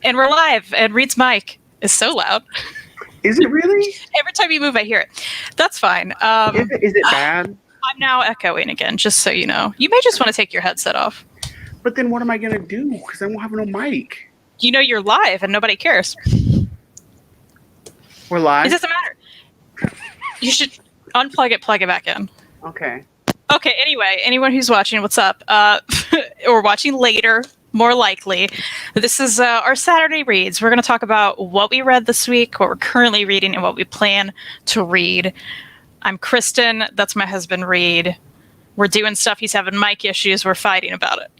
And we're live, and Reid's mic is so loud. Is it really? Every time you move, I hear it. That's fine. Is it bad? I'm now echoing again, just so you know. You may just want to take your headset off. But then what am I going to do? Because I won't have no mic. You know you're live, and nobody cares. We're live? It doesn't matter. You should unplug it, plug it back in. Okay. Okay, anyway, anyone who's watching, what's up? Or watching later, more likely. This is our Saturday reads. We're going to talk about what we read this week, what we're currently reading, and what we plan to read. I'm Kristan. That's my husband, Reid. We're doing stuff. He's having mic issues. We're fighting about it.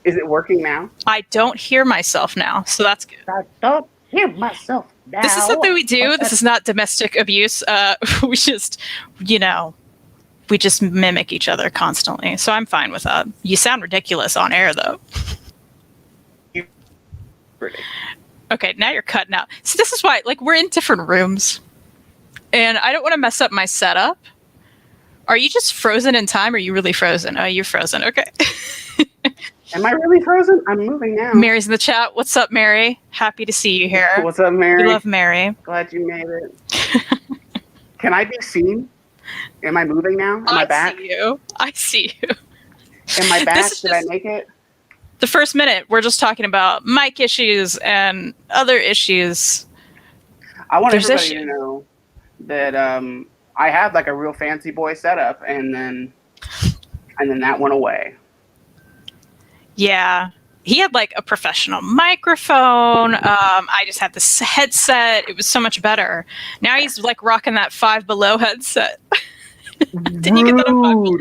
Is it working now? I don't hear myself now, so that's good. I don't hear myself now. This is something we do. This is not domestic abuse. We just, we just mimic each other constantly. So I'm fine with that. You sound ridiculous on air, though. Okay, now you're cutting out. See, this is why, we're in different rooms. And I don't want to mess up my setup. Are you just frozen in time, or are you really frozen? Oh, you're frozen. Okay. Am I really frozen? I'm moving now. Mary's in the chat. What's up, Mary? Happy to see you here. What's up, Mary? We love Mary. Glad you made it. Can I be seen? Am I moving now? Am I back? I see you. Am I back? Did I make it? The first minute, we're just talking about mic issues and other issues. I want everybody to know that I had a real fancy boy setup, and then that went away. Yeah. He had a professional microphone. I just had this headset. It was so much better. Now he's rocking that Five Below headset. Did you get that on Five Below?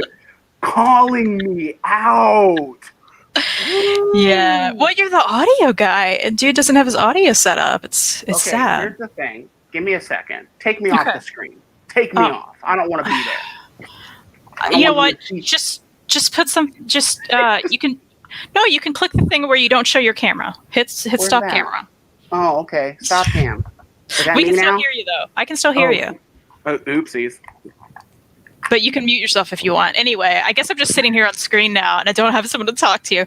Calling me out. Yeah. Well, you're the audio guy, and dude doesn't have his audio set up. It's okay, sad. Here's the thing. Give me a second. Take me off the screen. Take me off. I don't want to be there. You know what? Just put some. You can. No, you can click the thing where you don't show your camera. Hit stop camera. Oh, okay. Stop cam. We can still hear you, though. I can still hear you. Oopsies. But you can mute yourself if you want. Anyway, I guess I'm just sitting here on screen now, and I don't have someone to talk to.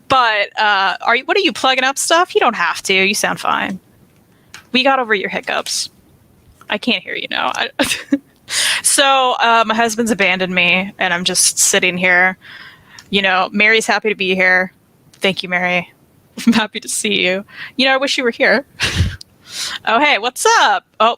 But what are you plugging up stuff? You don't have to. You sound fine. We got over your hiccups. I can't hear you now. So my husband's abandoned me, and I'm just sitting here. Mary's happy to be here. Thank you, Mary. I'm happy to see you. I wish you were here. Oh, hey, what's up? Oh,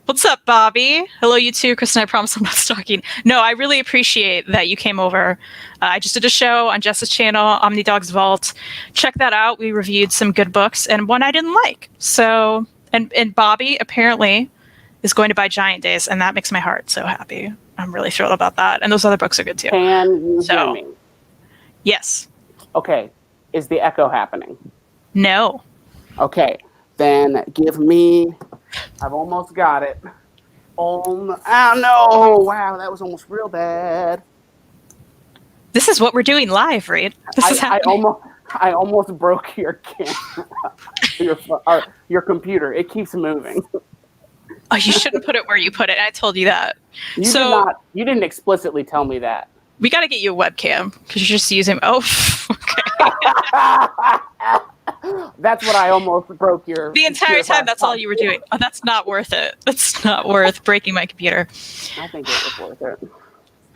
what's up, Bobby? Hello, you too. Kristan, I promise I'm not stalking. No, I really appreciate that you came over. I just did a show on Jess's channel, OmniDog's Vault. Check that out. We reviewed some good books and one I didn't like. So, and Bobby apparently is going to buy Giant Days, and that makes my heart so happy. I'm really thrilled about that. And those other books are good too. Can you hear me? Yes. Okay. Is the echo happening? No. Okay. Then give me... I've almost got it. Oh, no. Wow, that was almost real bad. This is what we're doing live, Reid. This is happening. I almost broke your camera. your computer. It keeps moving. Oh, you shouldn't put it where you put it. I told you that. You didn't explicitly tell me that. We got to get you a webcam because you're just using. Oh, okay. That's what I almost broke your. The entire time, that's all you were doing. Oh, that's not worth it. That's not worth breaking my computer. I think it was worth it.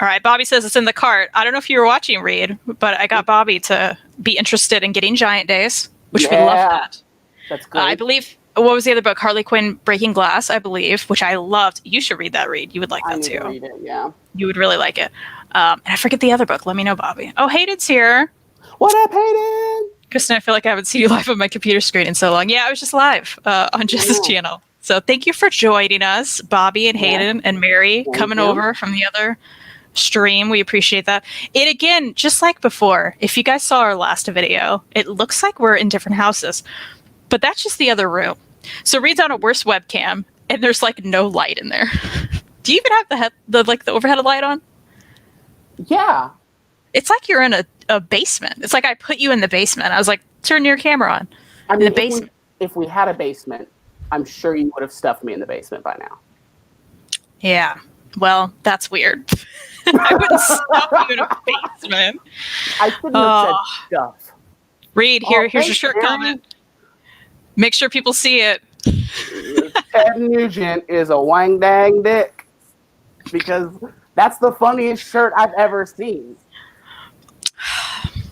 All right, Bobby says it's in the cart. I don't know if you were watching, Reid, but I got Bobby to be interested in getting Giant Days, which we love that. That's good. I believe. What was the other book? Harley Quinn Breaking Glass, I believe, which I loved. You should read that, Reid. You would like that too. I need to read it, yeah. You would really like it. And I forget the other book. Let me know, Bobby. Oh, Hayden's here. What up, Hayden? Kristan, I feel like I haven't seen you live on my computer screen in so long. Yeah, I was just live on Jess's channel. So thank you for joining us, Bobby and Hayden and Mary coming over from the other stream. We appreciate that. And again, just like before, if you guys saw our last video, it looks like we're in different houses. But that's just the other room. So Reid's on a worse webcam, and there's no light in there. Do you even have the overhead light on? Yeah. It's like you're in a basement. It's like I put you in the basement. I was like, turn your camera on. I mean, in the basement. If we had a basement, I'm sure you would have stuffed me in the basement by now. Yeah. Well, that's weird. I wouldn't stuff you in a basement. I couldn't have said stuff. Reid, here's your shirt comment. Make sure people see it. Ted Nugent is a wang dang dick, because that's the funniest shirt I've ever seen.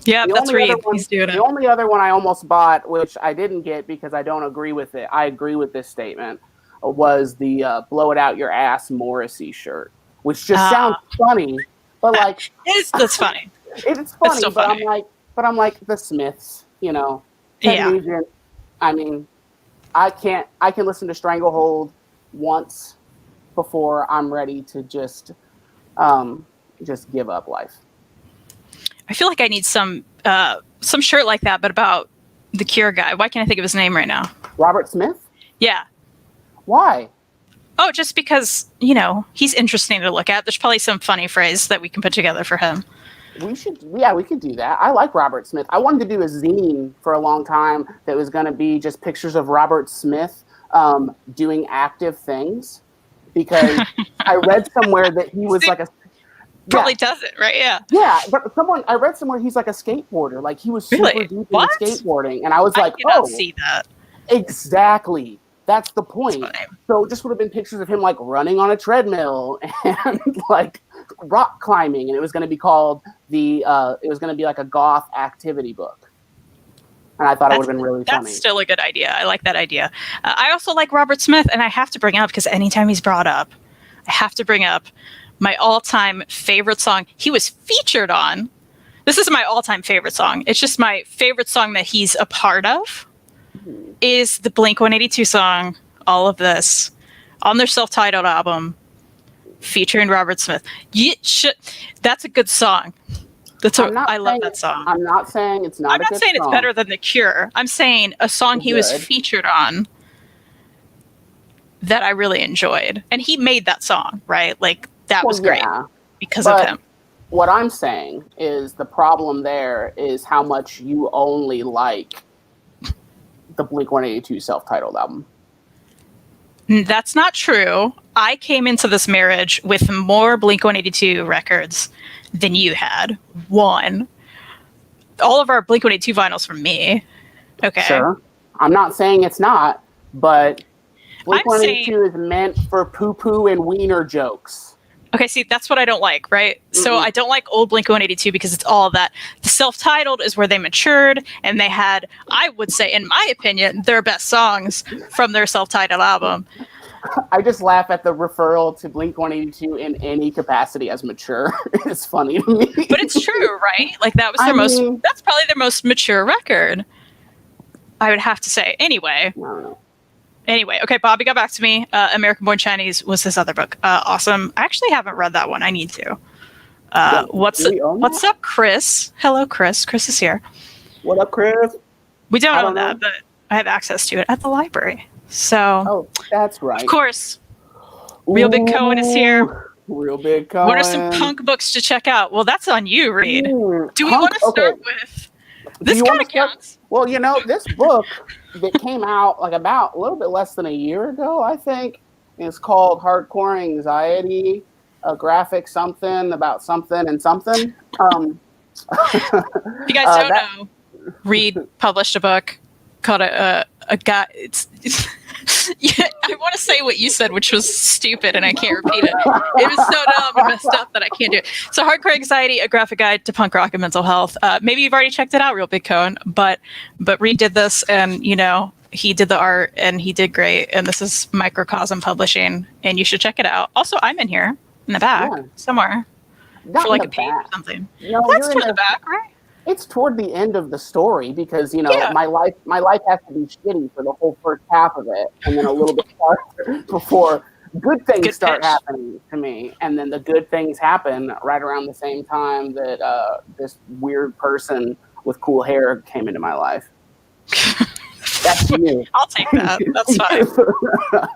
Yeah, that's Reid. He's doing it. The only other one I almost bought, which I didn't get because I don't agree with it. I agree with this statement. Was the "Blow It Out Your Ass" Morrissey shirt, which just sounds funny, but like that's funny. It's funny, but funny. I'm like the Smiths, you know. Ted Nugent. I mean, I can listen to Stranglehold once before I'm ready to just give up life. I feel like I need some shirt like that, but about the Cure guy. Why can't I think of his name right now? Robert Smith? Yeah. Why? Oh, just because, you know, he's interesting to look at. There's probably some funny phrase that we can put together for him. We could do that. I like Robert Smith. I wanted to do a zine for a long time that was going to be just pictures of Robert Smith doing active things, because I read somewhere that he was like a... Probably does it, right? Yeah. Yeah, but I read somewhere he's like a skateboarder. Like he was super deep into skateboarding. And I was like, I see that. Exactly. That's the point. So it just would have been pictures of him like running on a treadmill and like rock climbing. And it was going to be called it was going to be like a goth activity book. And I thought it would have been really funny. That's still a good idea. I like that idea. I also like Robert Smith, and I have to bring up, because anytime he's brought up, I have to bring up my all-time favorite song he was featured on. This is my all-time favorite song. It's just my favorite song that he's a part of is the Blink-182 song, All of This, on their self-titled album, featuring Robert Smith. That's a good song. I love that song. I'm not saying it's not. I'm not saying it's better than The Cure. I'm saying a song he was featured on that I really enjoyed, and he made that song, right? Like that was great because of him. What I'm saying is the problem there is how much you only like the Blink-182 self-titled album. That's not true. I came into this marriage with more Blink-182 records than you had. One. All of our Blink-182 vinyls from me. Okay. Sure. I'm not saying it's not, but Blink-182 is meant for poo-poo and wiener jokes. Okay, see, that's what I don't like, right? Mm-hmm. So I don't like old Blink-182 because it's all that. The self-titled is where they matured, and they had, I would say, in my opinion, their best songs from their self-titled album. I just laugh at the referral to Blink-182 in any capacity as mature. It's funny to me. But it's true, right? Like that was that's probably their most mature record, I would have to say. Anyway. I don't know. Anyway, okay, Bobby got back to me. American Born Chinese was this other book. Awesome. I actually haven't read that one. I need to. What's up, Chris? Hello, Chris. Chris is here. What up, Chris? We don't own that, but I have access to it at the library. So, that's right. Of course. Real Big Cohen is here. Real Big Cohen. What are some punk books to check out? Well, that's on you, Reid. Do we want to start with... This kind of counts. Well, you know, this book that came out like about a little bit less than a year ago, I think, is called Hardcore Anxiety, a graphic something about something and something. If you guys don't know, Reid published a book called a guy. Yeah, I want to say what you said, which was stupid, and I can't repeat it. It was so dumb and messed up that I can't do it. So, Hardcore Anxiety, a graphic guide to punk rock and mental health. Maybe you've already checked it out, Real Big Cohen, but Reid did this, and you know he did the art, and he did great. And this is Microcosm Publishing, and you should check it out. Also, I'm in here in the back somewhere for like a page or something. No, that's toward the back, right? It's toward the end of the story because, you know, my life has to be shitty for the whole first half of it, and then a little bit farther before good things start happening to me. And then the good things happen right around the same time that this weird person with cool hair came into my life. That's you. I'll take that. That's fine.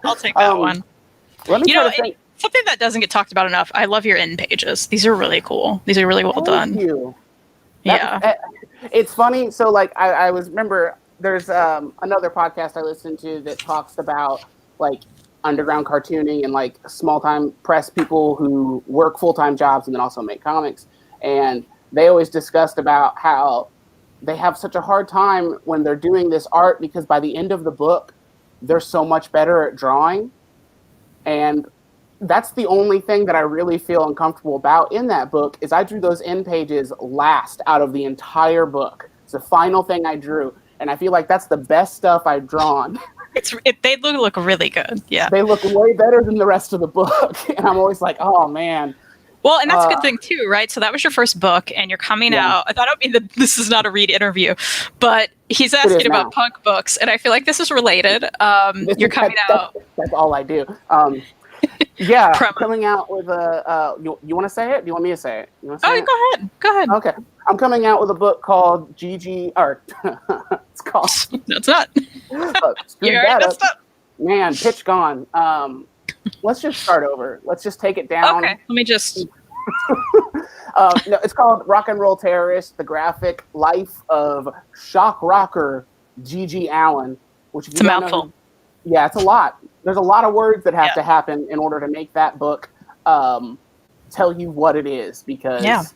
I'll take that one. You know, something that doesn't get talked about enough, I love your end pages. These are really cool. These are really well done. Thank you. It's funny. So, like, I remember there's another podcast I listened to that talks about like underground cartooning and like small time press people who work full-time jobs and then also make comics. And they always discussed about how they have such a hard time when they're doing this art because by the end of the book, they're so much better at drawing. And that's the only thing that I really feel uncomfortable about in that book is I drew those end pages last out of the entire book. It's the final thing I drew. And I feel like that's the best stuff I've drawn. They look really good. Yeah. They look way better than the rest of the book. And I'm always like, oh, man. Well, and that's a good thing, too, right? So that was your first book, and you're coming out. I thought it would be this is not a Reid interview, but he's asking about punk books, and I feel like this is related. You're coming out. That's all I do. Yeah, coming out with a. You want to say it? Do you want me to say it? You go ahead. Go ahead. Okay, I'm coming out with a book called GG Art. It's called. No, it's not. You already messed up. Man, pitch gone. Let's just start over. Let's just take it down. Okay, let me just. No, it's called Rock and Roll Terrorist: The Graphic Life of Shock Rocker G.G. Allen. Which it's a mouthful. Yeah, it's a lot. There's a lot of words that have to happen in order to make that book tell you what it is because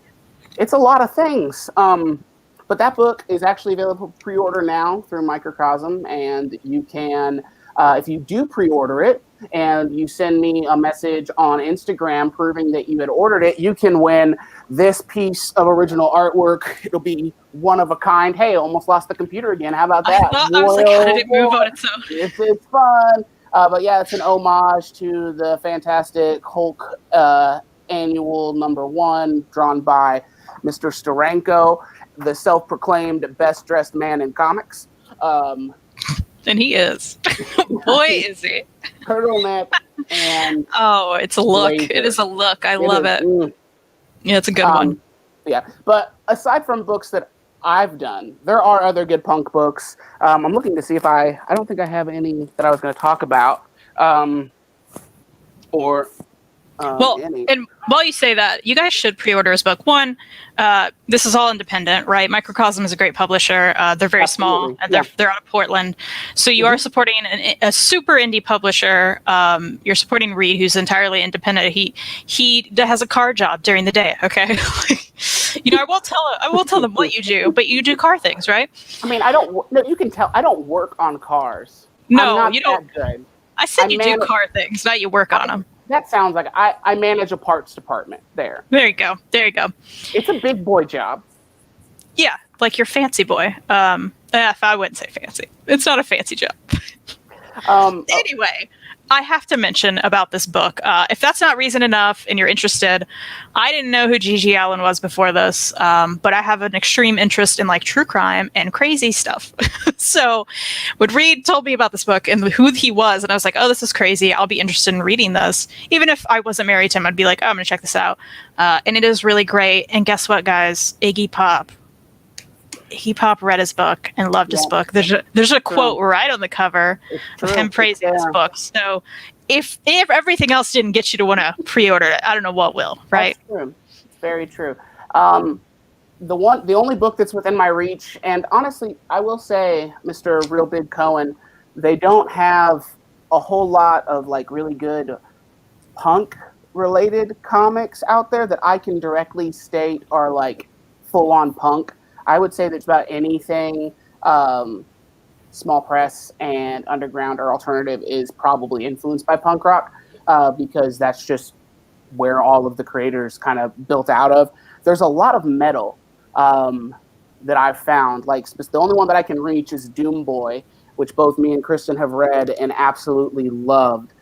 it's a lot of things. But that book is actually available for pre-order now through Microcosm, and you can, if you do pre-order it, and you send me a message on Instagram proving that you had ordered it, you can win this piece of original artwork. It'll be one of a kind. Hey, almost lost the computer again. How about that? I was like, how did it move on its own? It's fun. But yeah, it's an homage to the Fantastic Hulk annual #1 drawn by Mr. Steranko, the self-proclaimed best-dressed man in comics. And he is. Boy, is he. Turtleneck and it's a look. Blazer. It is a look. I love it. Yeah, it's a good one. Yeah, but aside from books that I've done, there are other good punk books. I'm looking to see if I don't think I have any that I was going to talk about. And while you say that, you guys should pre-order his book. One, this is all independent, right? Microcosm is a great publisher. They're very small, and they're out of Portland. So you are supporting a super indie publisher. You're supporting Reid, who's entirely independent. He has a car job during the day. Okay, I won't tell them what you do, but you do car things, right? I mean, I don't. No, you can tell. I don't work on cars. No, you don't. Good. I said you do car things, not you work on them. That sounds like I manage a parts department there. There you go. It's a big boy job. Yeah, like your fancy boy. If I wouldn't say fancy. It's not a fancy job. Anyway, I have to mention about this book. If that's not reason enough and you're interested, I didn't know who G.G. Allen was before this, but I have an extreme interest in like true crime and crazy stuff. So when Reid told me about this book and who he was, and I was like, oh, this is crazy. I'll be interested in reading this. Even if I wasn't married to him, I'd be like, oh, I'm going to check this out. And it is really great. And guess what, guys? Iggy Pop read his book and loved his book. There's a quote right on the cover of him praising his book. So if everything else didn't get you to want to pre-order it, I don't know what will, right? That's true. It's very true. The only book that's within my reach, and honestly, I will say, Mr. Real Big Cohen, they don't have a whole lot of like really good punk related comics out there that I can directly state are like full on punk. I would say that about anything small press and underground or alternative is probably influenced by punk rock because that's just where all of the creators kind of built out of. There's a lot of metal that I've found. Like the only one that I can reach is Doom Boy, which both me and Kristan have read and absolutely loved.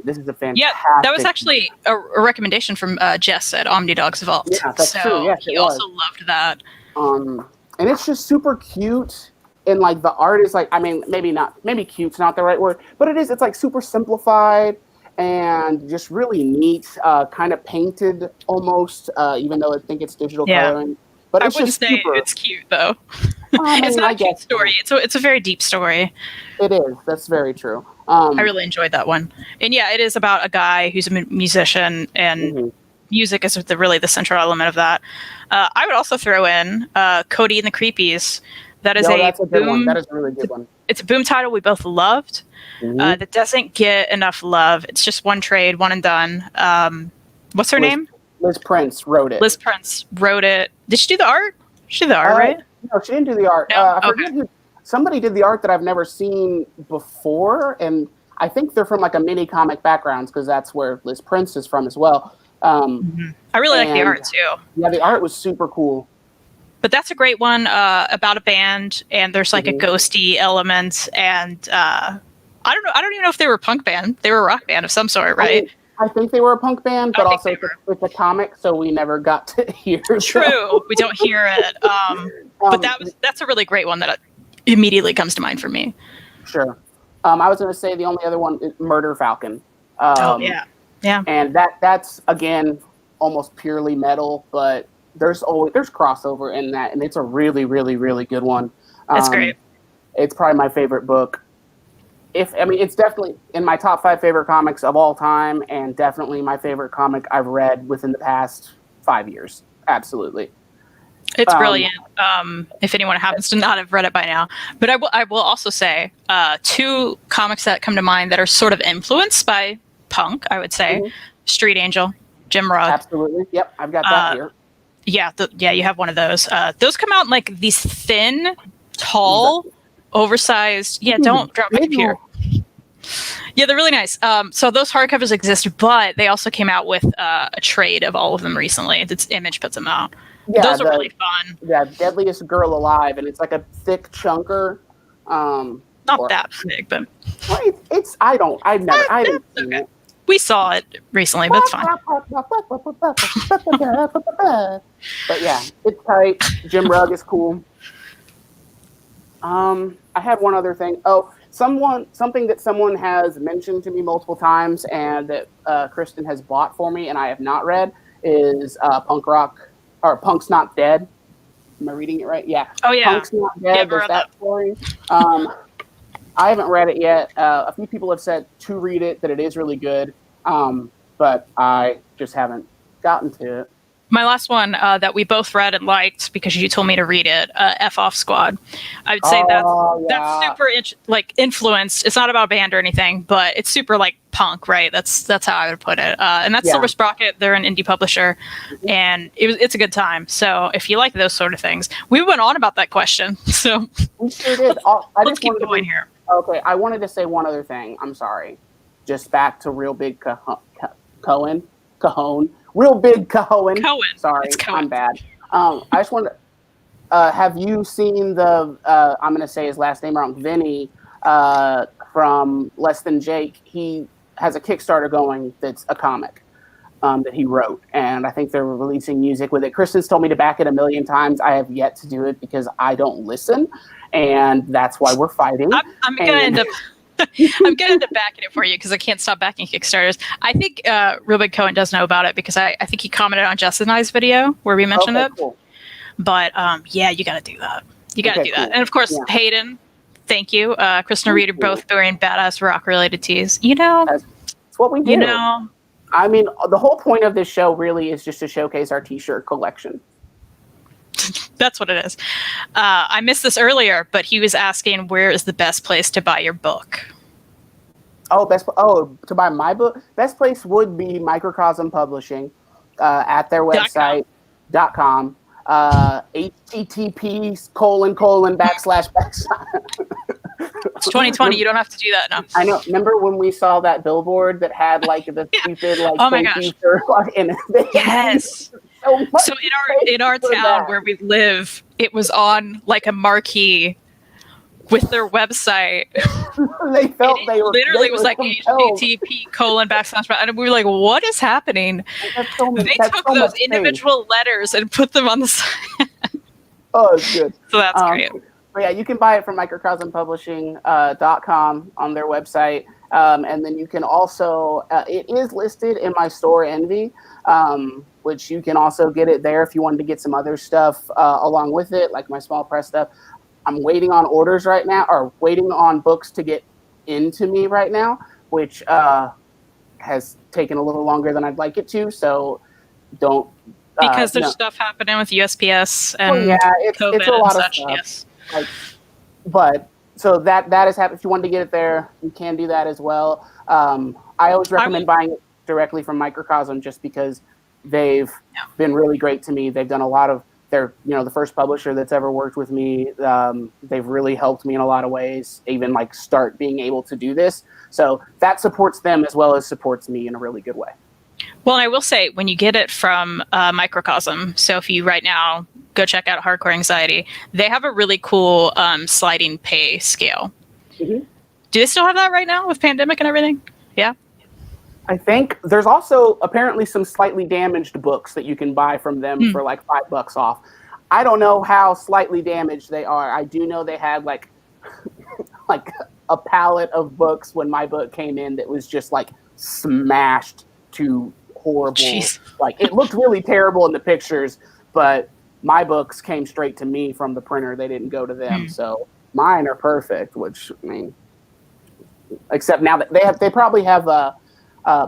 This is a fantastic. Yeah, that was actually a recommendation from Jess at Omni Dogs Vault. Yeah, that's true. Yes, he also loved that. And it's just super cute. And like the art is like, I mean, maybe cute's not the right word, but it is. It's like super simplified and just really neat, kind of painted almost, even though I think it's digital coloring. But it's I wouldn't say it's cute though. It's not a cute story. It's a very deep story. It is. That's very true. I really enjoyed that one. And yeah, it is about a guy who's a musician, and music is really the central element of that. I would also throw in Cody and the Creepies. That's a good one. That is a really good one. It's a boom title we both loved. That doesn't get enough love. It's just one trade, one and done. What's her name? Liz Prince wrote it. Liz Prince wrote it. Did she do the art? She did the art, right? No, she didn't do the art. No? I forget who. Somebody did the art that I've never seen before, and I think they're from like a mini comic background because that's where Liz Prince is from as well. I really like the art too. Yeah, the art was super cool. But that's a great one about a band, and there's like a ghosty element, and I don't know. I don't even know if they were a punk band. They were a rock band of some sort, right? I think they were a punk band, but also it's a comic, so we never got to hear. True, we don't hear it. But that's a really great one that immediately comes to mind for me. Sure. I was going to say the only other one is Murder Falcon. Yeah. And that's again almost purely metal, but there's crossover in that, and it's a really, really, really good one. That's great. It's probably my favorite book. It's definitely in my top 5 favorite comics of all time, and definitely my favorite comic I've read within the past 5 years. Absolutely. It's brilliant. If anyone happens to not have read it by now, but I will also say 2 comics that come to mind that are sort of influenced by punk. I would say Street Angel, Jim Rugg. Absolutely. Yep, I've got that here. Yeah, you have one of those. Those come out in like these thin, tall, oversized. Yeah, don't drop my computer. Yeah, they're really nice. So those hardcovers exist, but they also came out with a trade of all of them recently. It's Image puts them out. Yeah, those are really fun. Yeah, Deadliest Girl Alive, and it's like a thick chunker. Not that thick, but I've never seen it. We saw it recently, but it's fine. But yeah, it's tight. Jim Rugg is cool. I had one other thing. Something that someone has mentioned to me multiple times, and that Kristan has bought for me, and I have not read, is Punk's Not Dead. Am I reading it right? Yeah. Oh yeah. Punk's Not Dead. There's that story. I haven't read it yet. A few people have said to read it, that it is really good, but I just haven't gotten to it. My last one that we both read and liked because you told me to read it, F Off Squad. I would say that's super influenced. It's not about a band or anything, but it's super like punk, right? That's how I would put it. And that's Silver Sprocket. They're an indie publisher, and it's a good time. So if you like those sort of things, we went on about that question. So we sure did. Let's keep going here. Okay, I wanted to say one other thing. I'm sorry. Just back to Real Big Cajon. Real Big Cajon. Sorry, I'm bad. I just wanted to, have you seen I'm going to say his last name wrong, Vinny, from Less Than Jake? He has a Kickstarter going that's a comic that he wrote, and I think they're releasing music with it. Kristen's told me to back it 1 million times. I have yet to do it because I don't listen, and that's why we're fighting. I'm going to end up... I'm going to end up backing it for you because I can't stop backing Kickstarters. I think Real Big Cohen does know about it because I think he commented on Justin and I's video where we mentioned it. Cool. But yeah, you got to do that. You got to do that. And of course, Hayden, thank you. Kristan and Reid are both wearing badass rock-related tees. That's what we do. I mean, the whole point of this show really is just to showcase our T-shirt collection. That's what it is. I missed this earlier, but he was asking where is the best place to buy your book? To buy my book? Best place would be Microcosm Publishing at their website .com. http:// It's 2020. You don't have to do that now. I know. Remember when we saw that billboard that had like the stupid like oh my gosh. Yes. So in our town where we live, it was on like a marquee with their website. They felt they was like http:// and we were like, what is happening? They took those individual letters and put them on the side. Oh, it's good. So that's great. But yeah, you can buy it from microcosmpublishing.com on their website. And then you can also, it is listed in my store Envy, which you can also get it there if you wanted to get some other stuff along with it, like my small press stuff. I'm waiting on orders right now, or waiting on books to get into me right now, which has taken a little longer than I'd like it to. So don't. Because there's stuff happening with USPS and it's COVID a lot and of such. stuff. Yes. But so that is happening. If you want to get it there, you can do that as well. I always recommend buying it directly from Microcosm just because they've been really great to me. They've done a lot of they're, the first publisher that's ever worked with me. They've really helped me in a lot of ways, even like start being able to do this. So that supports them as well as supports me in a really good way. Well, and I will say, when you get it from Microcosm, so if you right now go check out Hardcore Anxiety, they have a really cool sliding pay scale. Mm-hmm. Do they still have that right now with pandemic and everything? Yeah. I think there's also apparently some slightly damaged books that you can buy from them for like $5 off. I don't know how slightly damaged they are. I do know they had like a pallet of books when my book came in that was just like smashed to horrible. Jeez. Like it looked really terrible in the pictures, but my books came straight to me from the printer. They didn't go to them. So mine are perfect, which I mean, except now that they probably have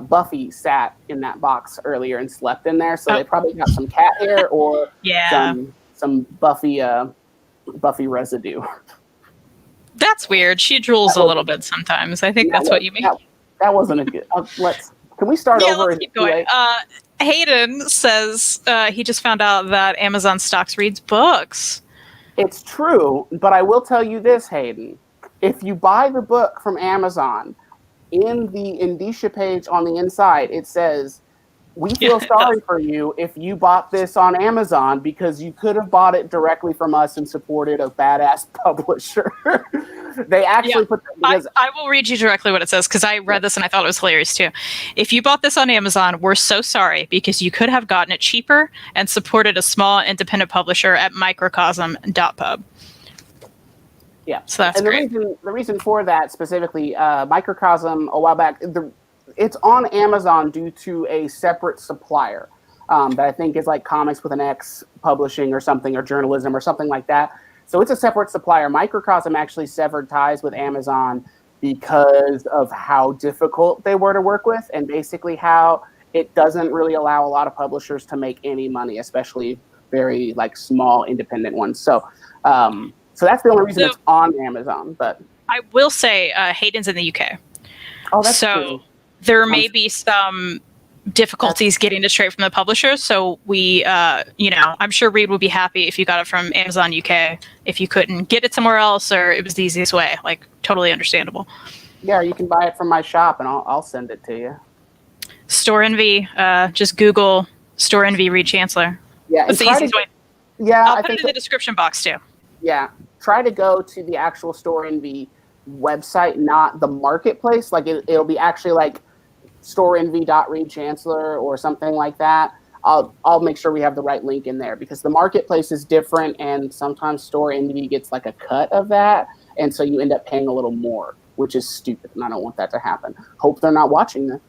Buffy sat in that box earlier and slept in there, so they probably got some cat hair or some Buffy residue. That's weird. She drools a little bit sometimes. I think that's what you mean. That wasn't a good. Can we start over? Let's keep going. Hayden says he just found out that Amazon stocks Reid's books. It's true, but I will tell you this, Hayden. If you buy the book from Amazon, in the indicia page on the inside, it says, "We feel sorry for you if you bought this on Amazon because you could have bought it directly from us and supported a badass publisher." They actually put that I will read you directly what it says, because I read this and I thought it was hilarious too. "If you bought this on Amazon, we're so sorry because you could have gotten it cheaper and supported a small independent publisher at microcosm.pub." Yeah, so that's great. The reason for that specifically, Microcosm a while back, it's on Amazon due to a separate supplier that I think is like Comics with an X Publishing or something, or Journalism or something like that. So it's a separate supplier. Microcosm actually severed ties with Amazon because of how difficult they were to work with, and basically how it doesn't really allow a lot of publishers to make any money, especially very like small independent ones. So that's the only reason it's on Amazon. But I will say Hayden's in the UK. Oh, that's true. There may be some difficulties getting it straight from the publisher. So we, I'm sure Reid would be happy if you got it from Amazon UK. If you couldn't get it somewhere else, or it was the easiest way, like totally understandable. Yeah, you can buy it from my shop, and I'll send it to you. Store Envy. Just Google Store Envy Reid Chancellor. Yeah, that's the easiest way. Yeah, I'll put it in the description box too. Yeah, try to go to the actual Store Envy website, not the marketplace. Like it'll be actually like storeenvy.reidchancellor or something like that. I'll make sure we have the right link in there, because the marketplace is different, and sometimes Store Envy gets like a cut of that, and so you end up paying a little more, which is stupid, and I don't want that to happen. Hope they're not watching this.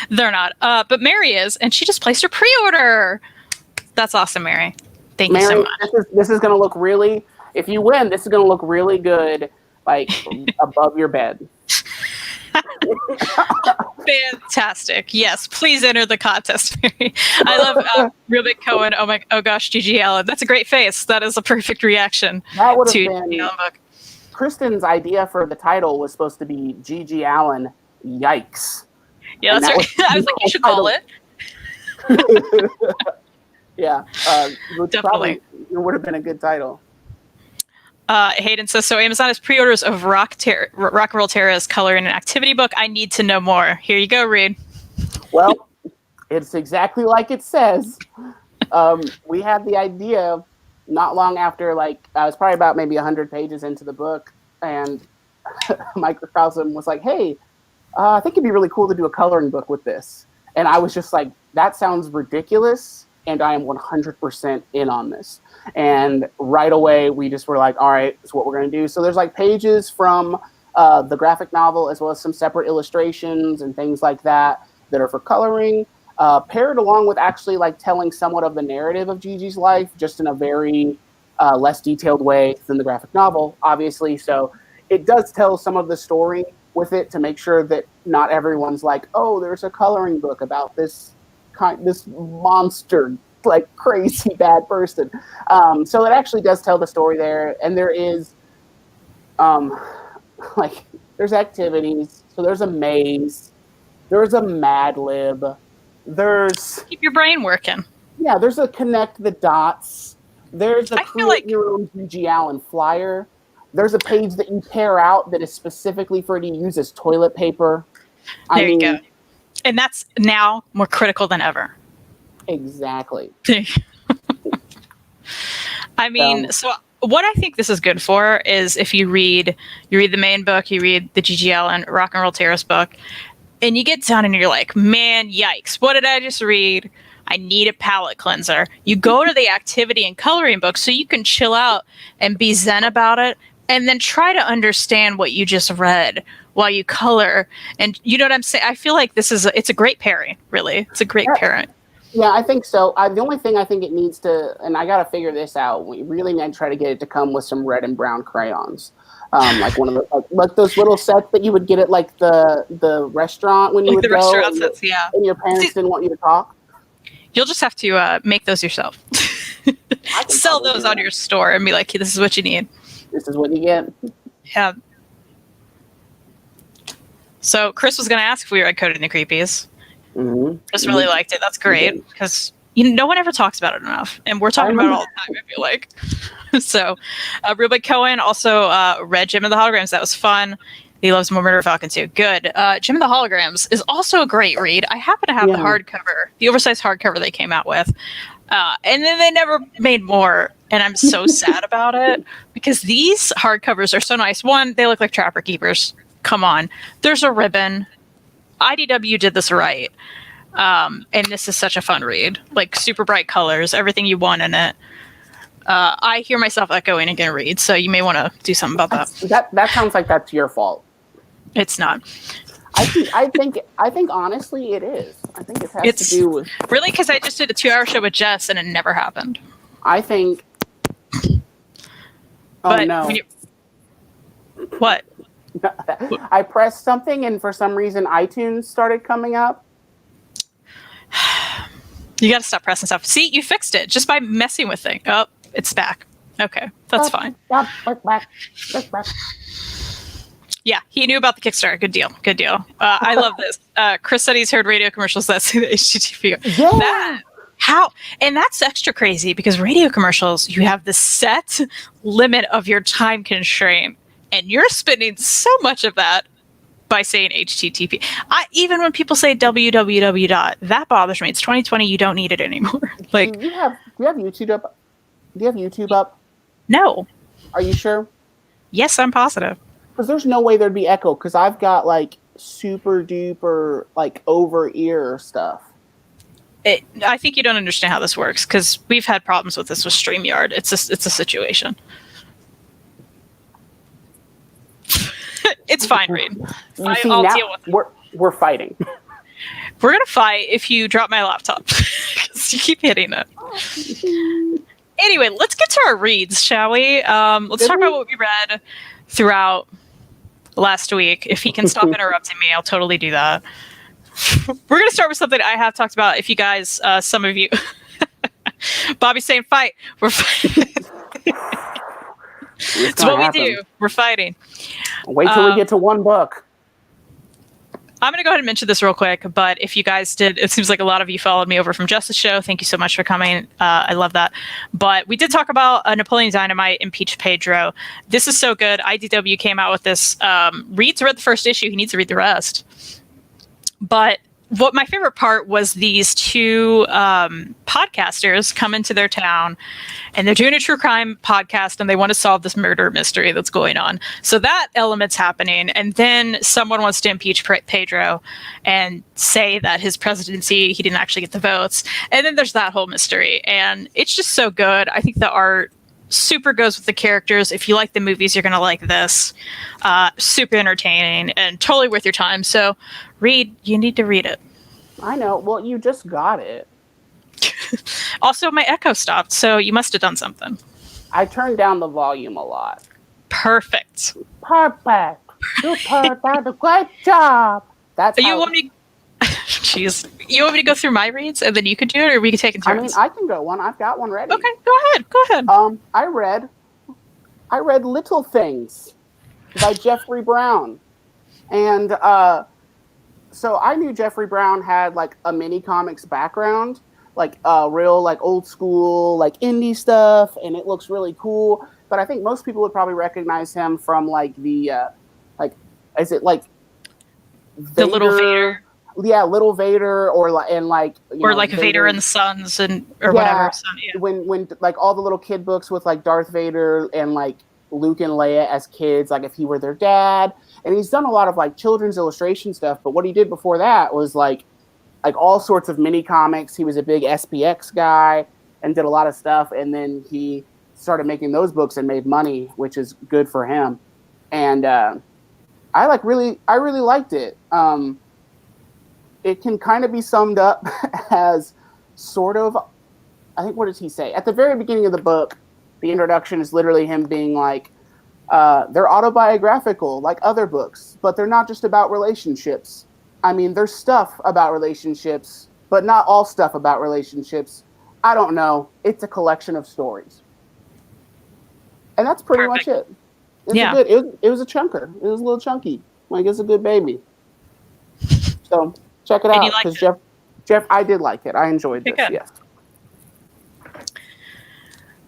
They're not, but Mary is, and she just placed her pre-order. That's awesome, Mary. Thank you so much. This is going to look really, if you win, this is going to look really good, like above your bed. Fantastic. Yes, please enter the contest, Mary. I love Real Big Cohen. Oh gosh, Gigi Allen. That's a great face. That is a perfect reaction. That would have been Kristen's idea for the title was supposed to be Gigi Allen. Yikes. Yeah, that's right. I was like, you should call it. Yeah, definitely. It would have been a good title. Hayden says, so Amazon has pre-orders of Rock and Roll Terra's color in an activity book. I need to know more. Here you go, Reid. Well, it's exactly like it says. We had the idea not long after, like, I was probably about maybe 100 pages into the book, and Microcosm was like, hey, I think it'd be really cool to do a coloring book with this. And I was just like, that sounds ridiculous, and I am 100% in on this. And right away, we just were like, all right, that's what we're going to do. So there's like pages from the graphic novel, as well as some separate illustrations and things like that are for coloring, paired along with actually like telling somewhat of the narrative of Gigi's life, just in a very less detailed way than the graphic novel, obviously. So it does tell some of the story with it, to make sure that not everyone's like, oh, there's a coloring book about this monster, like crazy bad person. So it actually does tell the story there, and there is like there's activities. So there's a maze, there's a Mad Lib, there's keep your brain working. Yeah, there's a connect the dots. There's a I feel create like your own G.G. Allen flyer. There's a page that you tear out that is specifically for you to use as toilet paper. there you go. And that's now more critical than ever. Exactly. I mean, so what I think this is good for is if you read the main book, you read the G.G. Allen Rock and Roll Terrorist book, and you get done and you're like, man, yikes, what did I just read? I need a palate cleanser. You go to the activity and coloring book so you can chill out and be zen about it, and then try to understand what you just read while you color. And you know what I'm saying? I feel like it's a great pairing, really. It's a great pairing. Yeah, I think so. The only thing I think it needs to, and I got to figure this out, we really need to try to get it to come with some red and brown crayons. Like one of the like those little sets that you would get at like the restaurant when you would go, and your parents didn't want you to talk. You'll just have to make those yourself. Sell those on your store and be like, hey, this is what you need. This is what you get. Yeah. So Chris was going to ask if we read Cody and the Creepies. Mm-hmm. Just really liked it. That's great because no one ever talks about it enough, and we're talking about it all the time. I feel like. So, Ruben Cohen also read Jim of the Holograms. That was fun. He loves more Murder Falcon too. Good. Jim of the Holograms is also a great read. I happen to have the hardcover, the oversized hardcover they came out with, and then they never made more. And I'm so sad about it because these hardcovers are so nice. One, they look like Trapper Keepers. Come on, there's a ribbon. IDW did this right. And this is such a fun read. Like super bright colors, everything you want in it. I hear myself echoing and gonna read, so you may want to do something about that. That sounds like that's your fault. It's not. I think honestly it is. I think it has to do with really because I just did a 2-hour show with Jess and it never happened. I think. But no! What? I pressed something and for some reason iTunes started coming up. You got to stop pressing stuff. See, you fixed it just by messing with things. Oh, it's back. Okay, that's fine. Back. Yeah, he knew about the Kickstarter. Good deal. Good deal. I love this. Chris said he's heard radio commercials that say the HTTP. Yeah. And that's extra crazy because radio commercials, you have the set limit of your time constraint, and you're spending so much of that by saying HTTP. Even when people say www, that bothers me. It's 2020. You don't need it anymore. Like, do you have YouTube up? Do you have YouTube up? No. Are you sure? Yes, I'm positive. Because there's no way there'd be echo. Because I've got like super duper like over ear stuff. I think you don't understand how this works because we've had problems with this with StreamYard. It's a situation. It's fine, Reid. I'll deal with it. We're fighting. We're gonna fight if you drop my laptop because you keep hitting it. Anyway, let's get to our reads, shall we? Let's talk about what we read throughout last week. If he can stop interrupting me, I'll totally do that. We're gonna start with something I have talked about. If you guys, some of you, Bobby's saying fight. We're fighting. It's what we do. We're fighting. Wait till we get to one book. I'm going to go ahead and mention this real quick, but if you guys did, it seems like a lot of you followed me over from Justice Show. Thank you so much for coming. I love that. But we did talk about Napoleon Dynamite, Impeach Pedro. This is so good. IDW came out with this. Reid's read the first issue. He needs to read the rest. But what my favorite part was these two podcasters come into their town and they're doing a true crime podcast and they want to solve this murder mystery that's going on. So that element's happening. And then someone wants to impeach Pedro and say that his presidency, he didn't actually get the votes. And then there's that whole mystery. And it's just so good. I think the art super goes with the characters. If you like the movies, you're going to like this. Super entertaining and totally worth your time. So Reid, you need to read it. I know. Well, you just got it. Also, my echo stopped, so you must have done something. I turned down the volume a lot. Perfect. Perfect. You did a great job. That's you want me? Jeez, you want me to go through my reads and then you can do it, or we can take it in turns? I mean, I can go one. I've got one ready. Okay, go ahead. Go ahead. I read Little Things by Jeffrey Brown, and so I knew Jeffrey Brown had like a mini comics background, like real like old school like indie stuff, and it looks really cool. But I think most people would probably recognize him from like the like is it like Vader? The little Vader. Yeah, Little Vader, or like or like Vader and the Sons or whatever. So, yeah. When like all the little kid books with like Darth Vader and like Luke and Leia as kids, like if he were their dad. And he's done a lot of like children's illustration stuff, but what he did before that was like all sorts of mini comics. He was a big SPX guy and did a lot of stuff, and then he started making those books and made money, which is good for him. And I really liked it. It can kind of be summed up as sort of, I think, what does he say? At the very beginning of the book, the introduction is literally him being like, they're autobiographical like other books, but they're not just about relationships. I mean, there's stuff about relationships, but not all stuff about relationships. I don't know. It's a collection of stories. And that's pretty much it. It was a chunker. It was a little chunky. Like, it's a good baby. So check it out. Because Jeff, I did like it. I enjoyed this. Yes.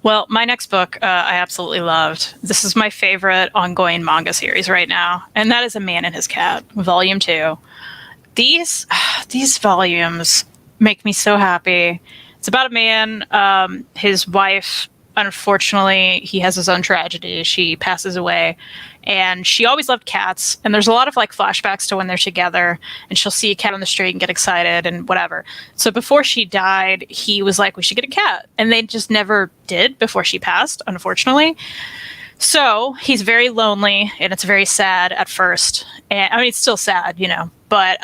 Well, my next book I absolutely loved. This is my favorite ongoing manga series right now, and that is A Man and His Cat, Volume 2. These volumes make me so happy. It's about a man, his wife, unfortunately, he has his own tragedy. She passes away, and she always loved cats. And there's a lot of like flashbacks to when they're together, and she'll see a cat on the street and get excited and whatever. So before she died, he was like, we should get a cat. And they just never did before she passed, unfortunately. So he's very lonely, and it's very sad at first. And I mean, it's still sad, but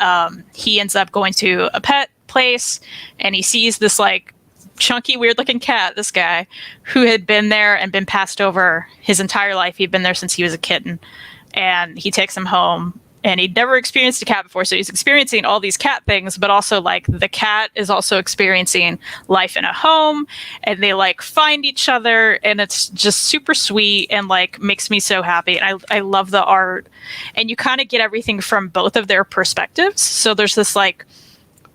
he ends up going to a pet place, and he sees this like chunky, weird looking cat, this guy who had been there and been passed over his entire life. He'd been there since he was a kitten, and he takes him home, and he'd never experienced a cat before. So he's experiencing all these cat things, but also like the cat is also experiencing life in a home, and they like find each other, and it's just super sweet and like makes me so happy. And I love the art, and you kind of get everything from both of their perspectives. So there's this like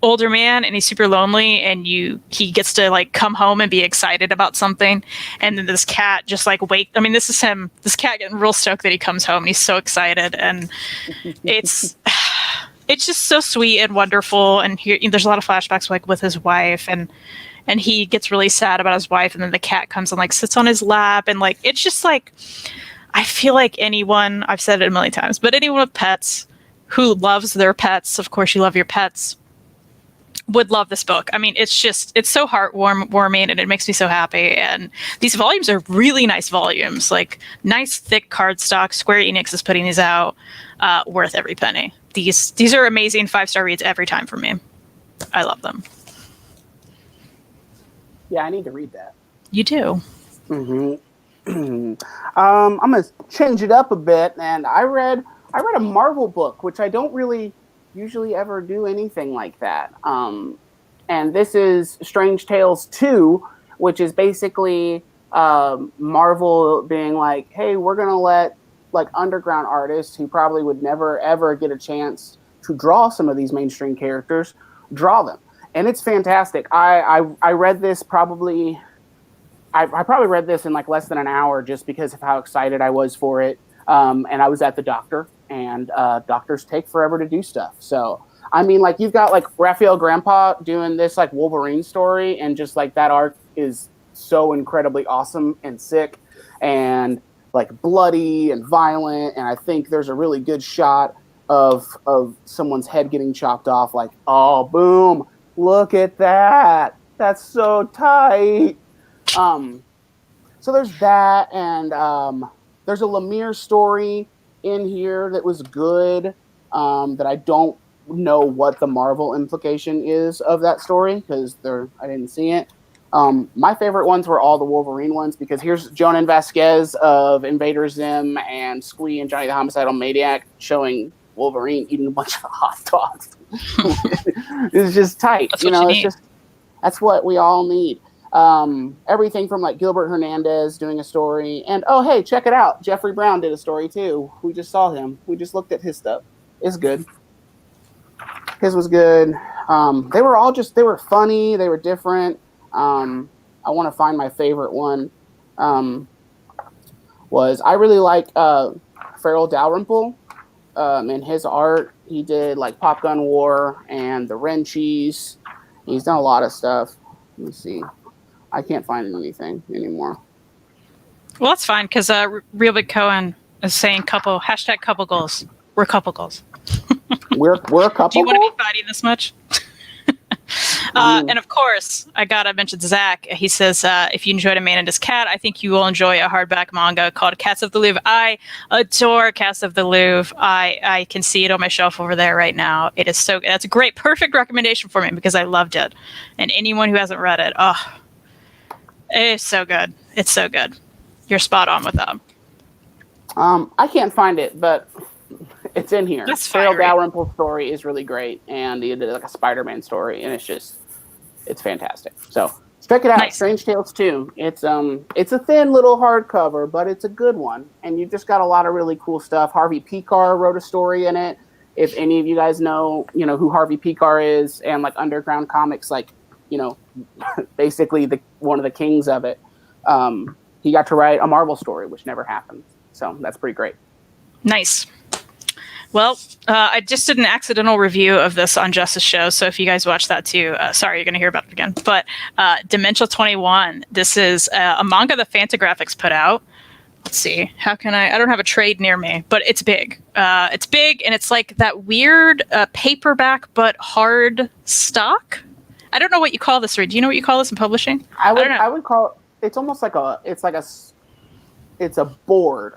older man, and he's super lonely, and he gets to like come home and be excited about something, and then this cat just like this cat getting real stoked that he comes home, and he's so excited, and it's just so sweet and wonderful. And there's a lot of flashbacks like with his wife, and he gets really sad about his wife, and then the cat comes and like sits on his lap, and like it's just like, I feel like anyone, I've said it a million times, but anyone with pets who loves their pets, of course you love your pets, would love this book. I mean, it's so heartwarming, and it makes me so happy. And these volumes are really nice volumes, like nice thick cardstock. Square Enix is putting these out, worth every penny. These are amazing 5-star reads every time for me. I love them. Yeah, I need to read that. You do. Mm-hmm. I'm gonna change it up a bit, and I read a Marvel book, which I don't really usually ever do anything like that. And this is Strange Tales 2, which is basically Marvel being like, hey, we're going to let like underground artists who probably would never, ever get a chance to draw some of these mainstream characters, draw them. And it's fantastic. I read this probably read this in like less than an hour just because of how excited I was for it. And I was at the doctor, and doctors take forever to do stuff. So, I mean, like, you've got like Raphael Grandpa doing this like Wolverine story, and just like that art is so incredibly awesome and sick and like bloody and violent. And I think there's a really good shot of someone's head getting chopped off. Like, oh, boom, look at that. That's so tight. So there's that, and there's a Lemire story in here that was good, that I don't know what the Marvel implication is of that story, because I didn't see it. My favorite ones were all the Wolverine ones, because here's Jonan Vasquez of Invader Zim and Squee and Johnny the Homicidal Maniac showing Wolverine eating a bunch of hot dogs. It's just tight. That's what we all need. Everything from like Gilbert Hernandez doing a story, and oh hey, check it out, Jeffrey Brown did a story too. We just saw him. We just looked at his stuff. It's good. His was good. They were funny. They were different. I want to find my favorite one. I really like Farrell Dalrymple and his art. He did like Pop Gun War and the Wrenchies. He's done a lot of stuff. Let me see. I can't find anything anymore. Well, that's fine because Real Big Cohen is saying #couple goals. We're couple goals. we're a couple. Do you want to be fighting this much? And of course, I gotta mention Zach. He says, if you enjoyed A Man and His Cat, I think you will enjoy a hardback manga called Cats of the Louvre. I adore Cats of the Louvre. I can see it on my shelf over there right now. It is so good. That's a great, perfect recommendation for me because I loved it. And anyone who hasn't read it, it's so good. It's so good. You're spot on with that. I can't find it, but it's in here. That's Farrell Dalrymple's story is really great, and he did like a Spider-Man story, and it's fantastic. So check it out. Nice. Strange Tales 2. It's a thin little hardcover, but it's a good one, and you've just got a lot of really cool stuff. Harvey Pekar wrote a story in it. If any of you guys know who Harvey Pekar is, and like underground comics, like basically one of the kings of it. He got to write a Marvel story, which never happened. So that's pretty great. Nice. Well, I just did an accidental review of this on Justice Show, so if you guys watch that too, sorry, you're going to hear about it again. But Dementia 21, this is a manga that Fantagraphics put out. Let's see, I don't have a trade near me, but it's big. It's big, and it's like that weird paperback but hard stock. I don't know what you call this, Reid. Do you know what you call this in publishing? I would call it, it's almost like it's a board.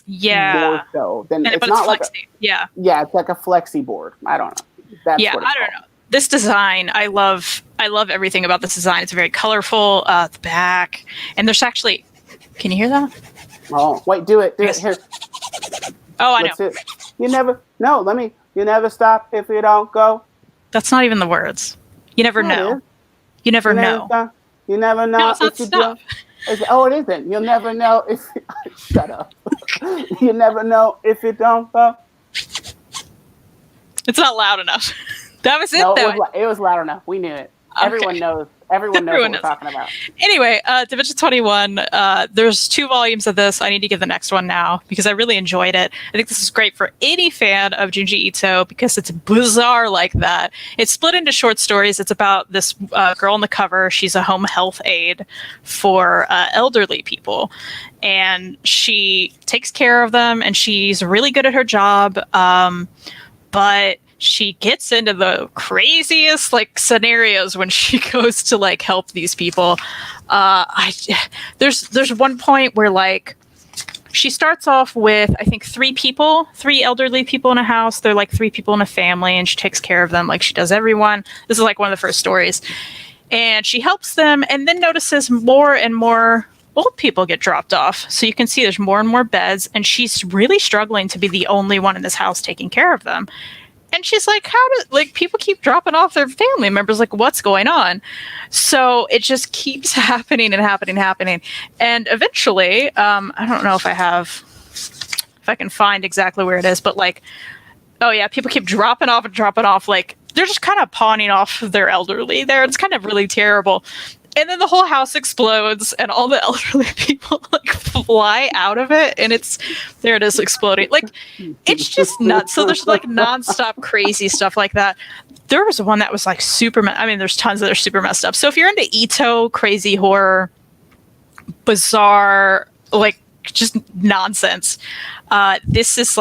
Yeah. More so than but it's not flexi. like yeah, it's like a flexi board. I don't know. That's I don't know. This design, I love everything about this design. It's very colorful. The back, and there's actually, can you hear that? Oh, wait, do it here. Oh, I know. You never stop if you don't go. That's not even the words. You never know. You never know. You never know. No, it's not stuff. It isn't. You'll never know if. Shut up. You never know if you don't go. It's not loud enough. That was it, no, though. It was loud enough. We knew it. Okay. Everyone knows what we're talking about. Anyway, Dementia 21, there's 2 volumes of this. I need to get the next one now because I really enjoyed it. I think this is great for any fan of Junji Ito because it's bizarre like that. It's split into short stories. It's about this girl on the cover. She's a home health aide for elderly people. And she takes care of them, and she's really good at her job. But she gets into the craziest scenarios when she goes to help these people. There's one point where she starts off with I think 3 elderly people in a house. They're 3 people in a family, and she takes care of them like she does everyone. This is one of the first stories, and she helps them, and then notices more and more old people get dropped off. So you can see there's more and more beds, and she's really struggling to be the only one in this house taking care of them. And she's like, how do people keep dropping off their family members? What's going on? So it just keeps happening and happening. And eventually, I don't know if I can find exactly where it is, but people keep dropping off. They're just kind of pawning off their elderly there. It's kind of really terrible. And then the whole house explodes, and all the elderly people fly out of it, and there it is exploding. It's just nuts. So there's nonstop crazy stuff like that. There was one that was super. There's tons that are super messed up. So if you're into Ito, crazy horror, bizarre, just nonsense, this is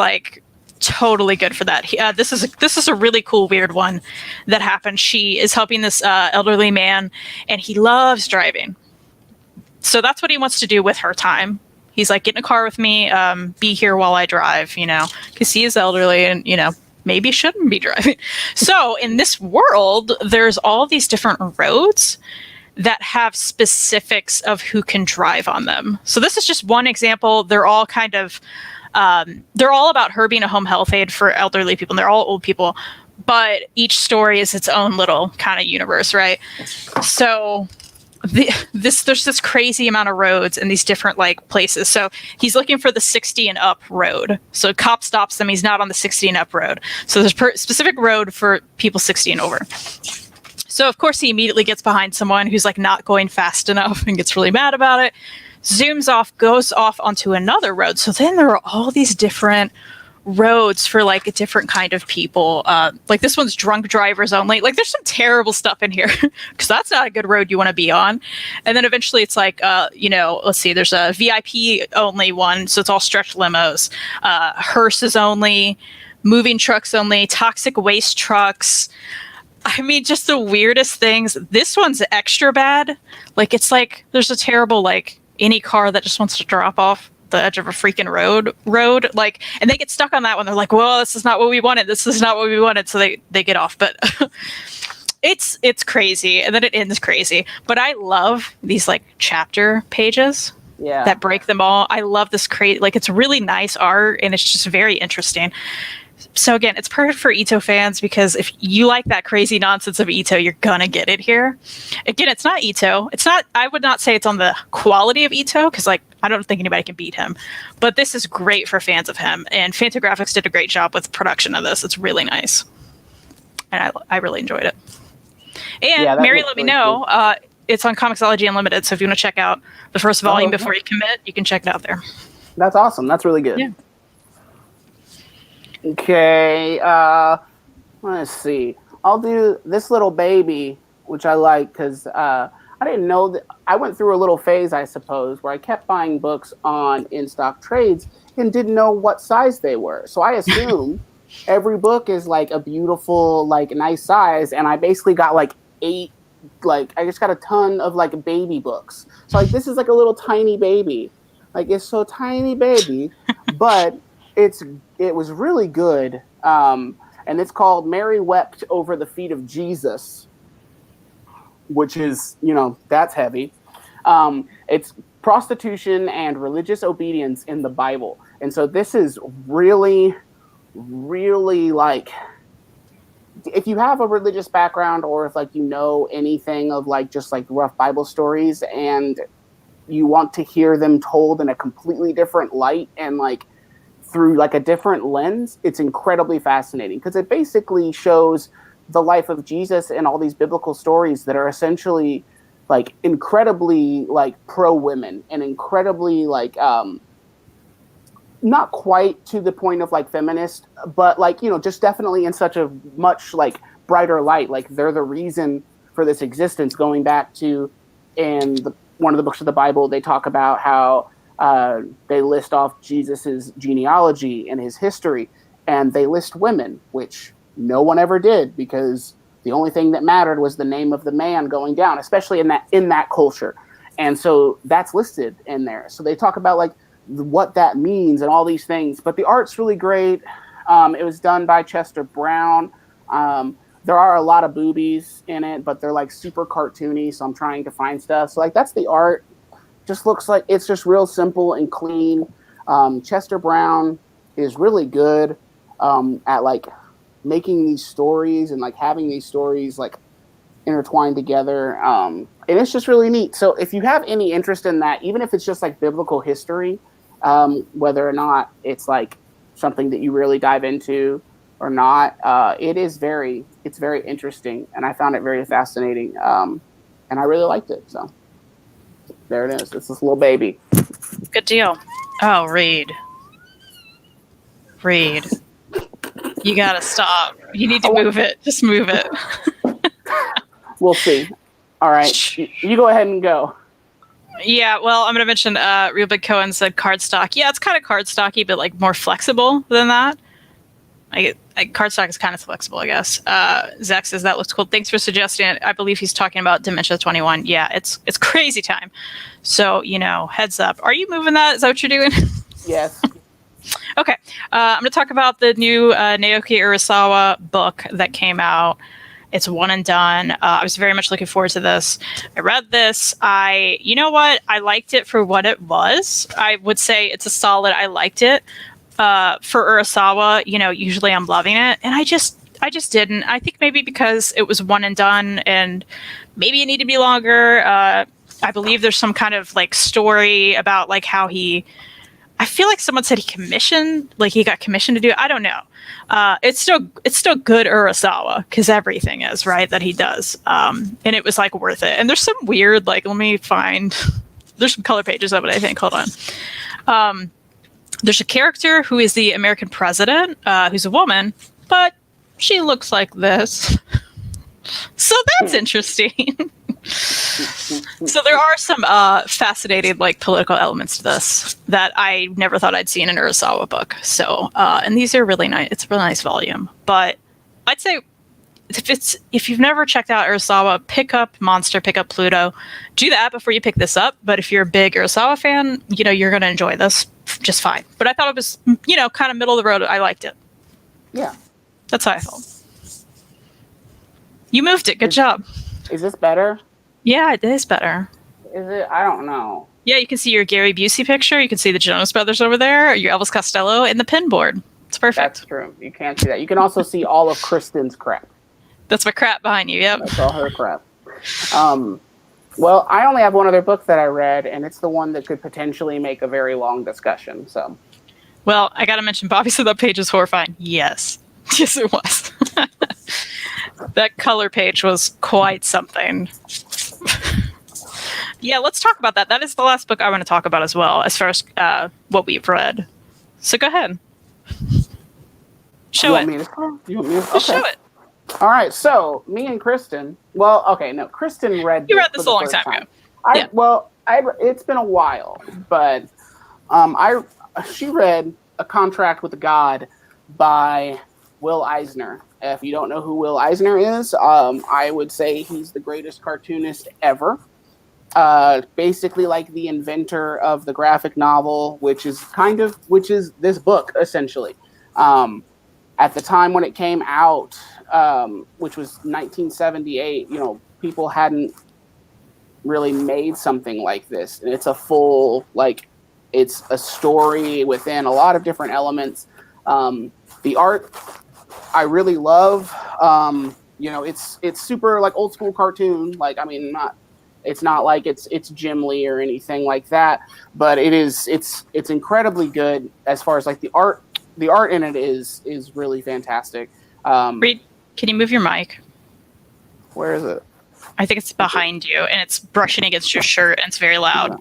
totally good for that. This is a really cool weird one that happened. She is helping this elderly man, and he loves driving. So that's what he wants to do with her time. He's get in a car with me, be here while I drive, because he is elderly and, maybe shouldn't be driving. So in this world, there's all these different roads that have specifics of who can drive on them. So this is just one example. They're all kind of they're all about her being a home health aide for elderly people, and they're all old people, but each story is its own little kind of universe, right? So there's this crazy amount of roads in these different like places. So he's looking for the 60 and up road. So a cop stops him. He's not on the 60 and up road. So there's a specific road for people 60 and over. So of course he immediately gets behind someone who's like not going fast enough and gets really mad about it. Zooms off, goes off onto another road. So then there are all these different roads for like a different kind of people. Like this one's drunk drivers only. Like there's some terrible stuff in here because that's not a good road you want to be on. And then eventually it's like, let's see, there's a VIP only one. So it's all stretch limos, hearses only, moving trucks only, toxic waste trucks. I mean, just the weirdest things. This one's extra bad. Like it's like there's a terrible like any car that just wants to drop off the edge of a freaking road, like, and they get stuck on that one. They're like, well, this is not what we wanted. This is not what we wanted. So they get off, but it's crazy. And then it ends crazy, but I love these like chapter pages that break them all. I love this like, it's really nice art and it's just very interesting. So again, it's perfect for Ito fans because if you like that crazy nonsense of Ito, you're gonna get it here. Again, it's not Ito. It's not. I would not say it's on the quality of Ito because, like, I don't think anybody can beat him. But this is great for fans of him, and Fantagraphics did a great job with production of this. It's really nice, and I really enjoyed it. And Mary, let me know. It's on Comixology Unlimited, so if you want to check out the first volume before you commit, you can check it out there. That's awesome. That's really good. Yeah. Okay, let's see. I'll do This Little Baby, which I like because I didn't know that. I went through a little phase, I suppose, where I kept buying books on in-stock trades and didn't know what size they were. So I assumed every book is like a beautiful, like nice size, and I basically got like 8. Like I just got a ton of like baby books. So like this is like a little tiny baby. Like it's so tiny baby, but it was really good, and it's called Mary Wept Over the Feet of Jesus, which is, that's heavy. It's prostitution and religious obedience in the Bible. And so this is really, really like, if you have a religious background or if like you know anything of like just like rough Bible stories and you want to hear them told in a completely different light and like through like a different lens, it's incredibly fascinating because it basically shows the life of Jesus and all these biblical stories that are essentially like incredibly like pro women and incredibly like not quite to the point of like feminist, but like, just definitely in such a much like brighter light. Like they're the reason for this existence, going back to one of the books of the Bible, they talk about how they list off Jesus's genealogy and his history, and they list women, which no one ever did because the only thing that mattered was the name of the man going down, especially in that culture. And so that's listed in there. So they talk about like what that means and all these things. But the art's really great. It was done by Chester Brown. There are a lot of boobies in it, but they're like super cartoony. So I'm trying to find stuff. So like that's the art. Just looks like it's just real simple and clean. Chester Brown is really good at like making these stories and like having these stories like intertwined together. And it's just really neat. So if you have any interest in that, even if it's just like biblical history, whether or not it's like something that you really dive into or not, it's very interesting. And I found it very fascinating. And I really liked it. So there it is. It's this little baby. Good deal. Oh, Reid. You gotta stop. You need to move it. Just move it. We'll see. All right. You go ahead and go. Yeah, well, I'm going to mention Real Big Cohen said cardstock. Yeah, it's kind of cardstocky, but like more flexible than that. Cardstock is kind of flexible, I guess. Zach says that looks cool. Thanks for suggesting it. I believe he's talking about Dementia 21. Yeah, it's crazy time. So, heads up. Are you moving that? Is that what you're doing? Yes. Okay. I'm going to talk about the new Naoki Urasawa book that came out. It's one and done. I was very much looking forward to this. I read this. You know what? I liked it for what it was. I would say it's a solid, I liked it. For Urasawa, usually I'm loving it. And I I just didn't. I think maybe because it was one and done, and maybe it needed to be longer. I believe there's some kind of like story about like how I feel like someone said he got commissioned to do it. I don't know. It's still good Urasawa, because everything is, right, that he does. And it was like worth it. And there's some weird, like, let me find, there's some color pages of it, I think. Hold on. There's a character who is the American president, who's a woman, but she looks like this. So that's interesting. So there are some fascinating, like, political elements to this that I never thought I'd see in an Urasawa book. So, and these are really nice. It's a really nice volume. But I'd say if you've never checked out Urasawa, pick up Monster, pick up Pluto. Do that before you pick this up. But if you're a big Urasawa fan, you're going to enjoy this just fine. But I thought it was, kind of middle of the road. I liked it. Yeah. That's how I felt. You moved it. Good job. Is this better? Yeah, it is better. Is it? I don't know. Yeah, you can see your Gary Busey picture. You can see the Jonas Brothers over there, your Elvis Costello, and the pin board. It's perfect. That's true. You can't see that. You can also see all of Kristen's crap. That's my crap behind you, yep. That's all her crap. Well, I only have one other book that I read, and it's the one that could potentially make a very long discussion. So, well, I got to mention, Bobby said that page is horrifying. Yes. Yes, it was. That color page was quite something. Yeah, let's talk about that. That is the last book I want to talk about as well, as far as what we've read. So go ahead. Show it. You want me to? Okay. Show it. All right, so me and Kristen. Well, okay, no, Kristen read. You read this a long time ago. It's been a while, but she read A Contract with the God by Will Eisner. If you don't know who Will Eisner is, I would say he's the greatest cartoonist ever. Basically like the inventor of the graphic novel, which is this book essentially. At the time when it came out, which was 1978, people hadn't really made something like this. And it's a full, it's a story within a lot of different elements. The art I really love. It's super like old school cartoon. It's not like it's Jim Lee or anything like that, but it's incredibly good as far as like the art in it is really fantastic. Reid, can you move your mic? Where is it? I think it's behind you, and it's brushing against your shirt, and it's very loud.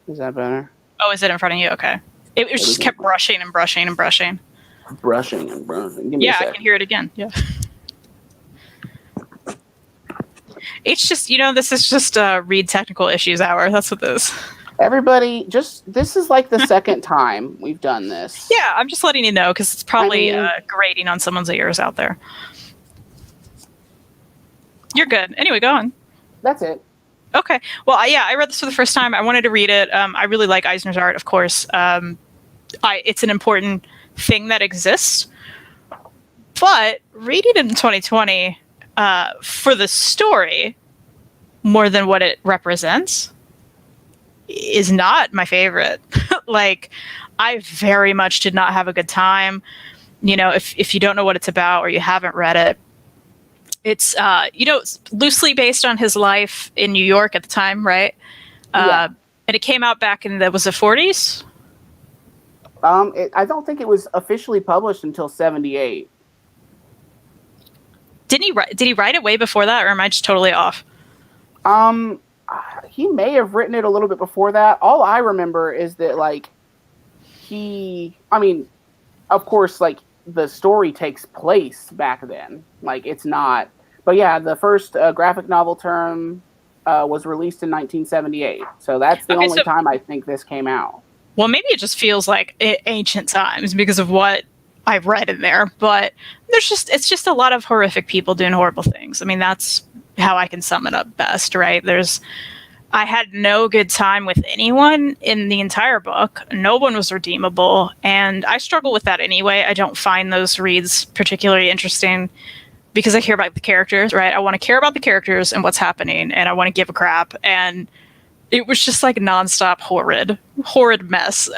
Is that better? Oh, is it in front of you? Okay. It just kept brushing and brushing and brushing. Brushing and brushing. Give me I can hear it again. Yeah. It's just, this is just a Reid Technical Issues Hour. That's what this is. Everybody, this is like the second time we've done this. Yeah, I'm just letting you know, because it's probably grating on someone's ears out there. You're good. Anyway, go on. That's it. Okay. Well, I read this for the first time. I wanted to read it. I really like Eisner's art, of course. It's an important thing that exists. But reading it in 2020, for the story, more than what it represents, is not my favorite. I very much did not have a good time. If you don't know what it's about or you haven't read it, it's it's loosely based on his life in New York at the time, right? Yeah. And it came out back in the 40s. I don't think it was officially published until 78. Did he write it way before that, or am I just totally off? He may have written it a little bit before that. All I remember is that of course, the story takes place back then. It's not, but yeah, the first graphic novel term was released in 1978. So that's the only time I think this came out. Well, maybe it just feels like ancient times because of what I've read in there, but it's just a lot of horrific people doing horrible things. I mean, that's how I can sum it up best, right? I had no good time with anyone in the entire book. No one was redeemable, and I struggle with that anyway. I don't find those reads particularly interesting because I care about the characters, right? I want to care about the characters and what's happening, and I want to give a crap, and it was just nonstop horrid mess.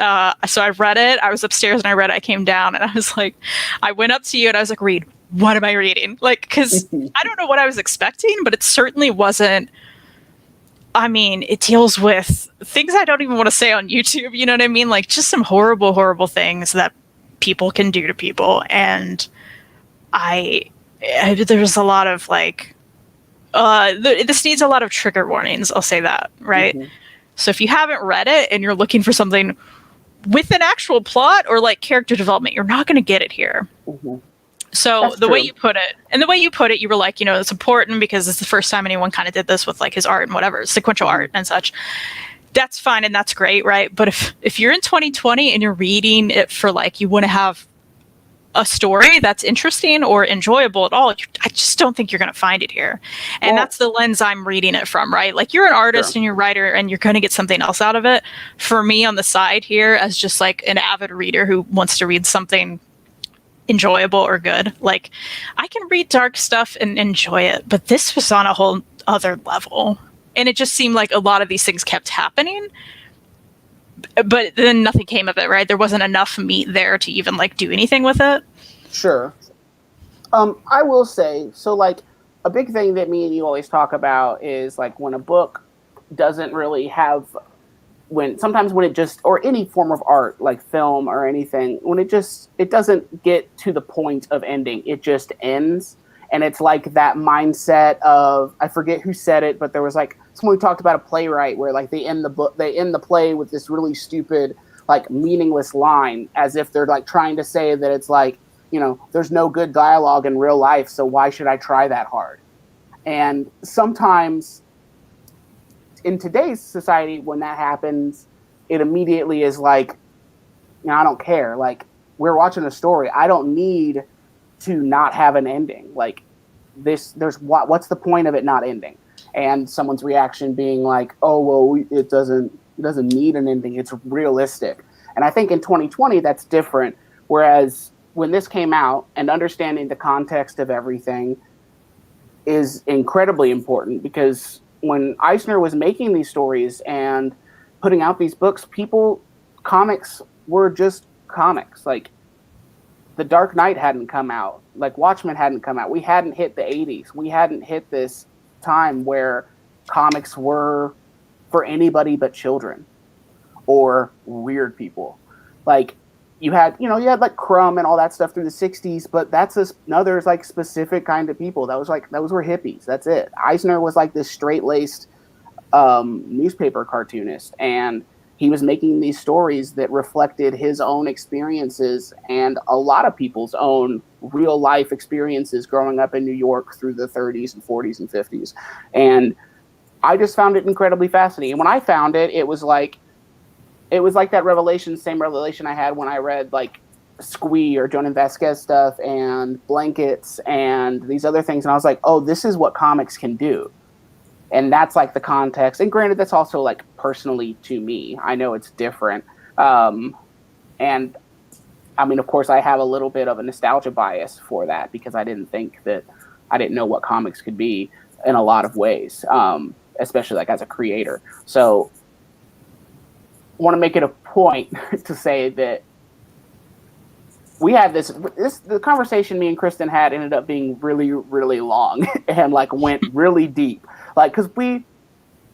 So I read it. I was upstairs and I read it. I came down and I was I went up to you and I was like, Reid, what am I reading? Like, because I don't know what I was expecting, but it certainly wasn't. I mean, it deals with things I don't even want to say on YouTube. You know what I mean? Like, just some horrible, horrible things that people can do to people. And there's a lot of like, this needs a lot of trigger warnings. I'll say that, right? Mm-hmm. So if you haven't read it and you're looking for something with an actual plot or like character development, you're not going to get it here. Mm-hmm. So that's the way you put it, you were like, it's important because it's the first time anyone kind of did this with like his art and whatever, sequential art and such. That's fine and that's great, right? But if you're in 2020 and you're reading it for like, you want to have a story that's interesting or enjoyable at all, I just don't think you're going to find it here. And that's the lens I'm reading it from, right? Like, you're an artist and you're a writer and you're going to get something else out of it. For me on the side here, as just like an avid reader who wants to read something enjoyable or good, like, I can read dark stuff and enjoy it, but this was on a whole other level. And it just seemed like a lot of these things kept happening, but then nothing came of it, right? There wasn't enough meat there to even like do anything with it. Sure. I will say, so like a big thing that me and you always talk about is like when a book doesn't really have, sometimes when it just, or any form of art, like film or anything, when it doesn't get to the point of ending, it just ends. And it's like that mindset of, I forget who said it, but there was like someone who talked about a playwright where like they end the play with this really stupid, like meaningless line, as if they're like trying to say that it's like, there's no good dialogue in real life, so why should I try that hard? And sometimes in today's society, when that happens, it immediately is like, I don't care. Like, we're watching a story. I don't need to not have an ending. Like, what's the point of it not ending? And someone's reaction being like, oh, well, it doesn't need an ending. It's realistic. And I think in 2020, that's different. Whereas when this came out, and understanding the context of everything is incredibly important, because when Eisner was making these stories and putting out these books, comics were just comics. Like, The Dark Knight hadn't come out. Like, Watchmen hadn't come out. We hadn't hit the 80s. We hadn't hit this time where comics were for anybody but children or weird people. Like, you had like Crumb and all that stuff through the 60s, but that's another like specific kind of people. Those were hippies. That's it. Eisner was like this straight-laced newspaper cartoonist, and he was making these stories that reflected his own experiences and a lot of people's own real life experiences growing up in New York through the 30s and 40s and 50s. And I just found it incredibly fascinating. And when I found it, it was like that same revelation I had when I read like Squee or Jonan Vasquez stuff and Blankets and these other things. And I was like, oh, this is what comics can do. And that's like the context. And granted, that's also like personally to me. I know it's different. And I mean, of course, I have a little bit of a nostalgia bias for that because I didn't know what comics could be in a lot of ways, especially like as a creator. So I want to make it a point to say that we had the conversation me and Kristan had ended up being really, really long and like went really deep. Like, cause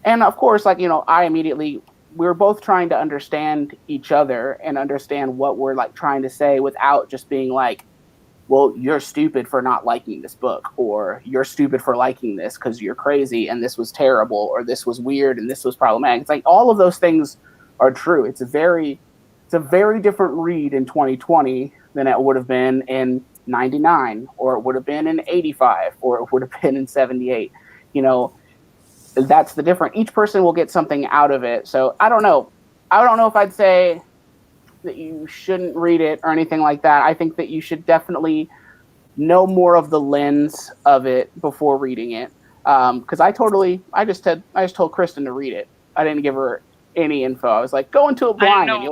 and of course, like, we were both trying to understand each other and understand what we're like trying to say without just being like, well, you're stupid for not liking this book, or you're stupid for liking this because you're crazy and this was terrible, or this was weird and this was problematic. It's like all of those things are true. It's a very different read in 2020 than it would have been in 99, or it would have been in 85, or it would have been in 78. That's the difference. Each person will get something out of it. So I don't know if I'd say that you shouldn't read it or anything like that. I think that you should definitely know more of the lens of it before reading it. Because I just told Kristan to read it. I didn't give her any info. I was like, go into it blind and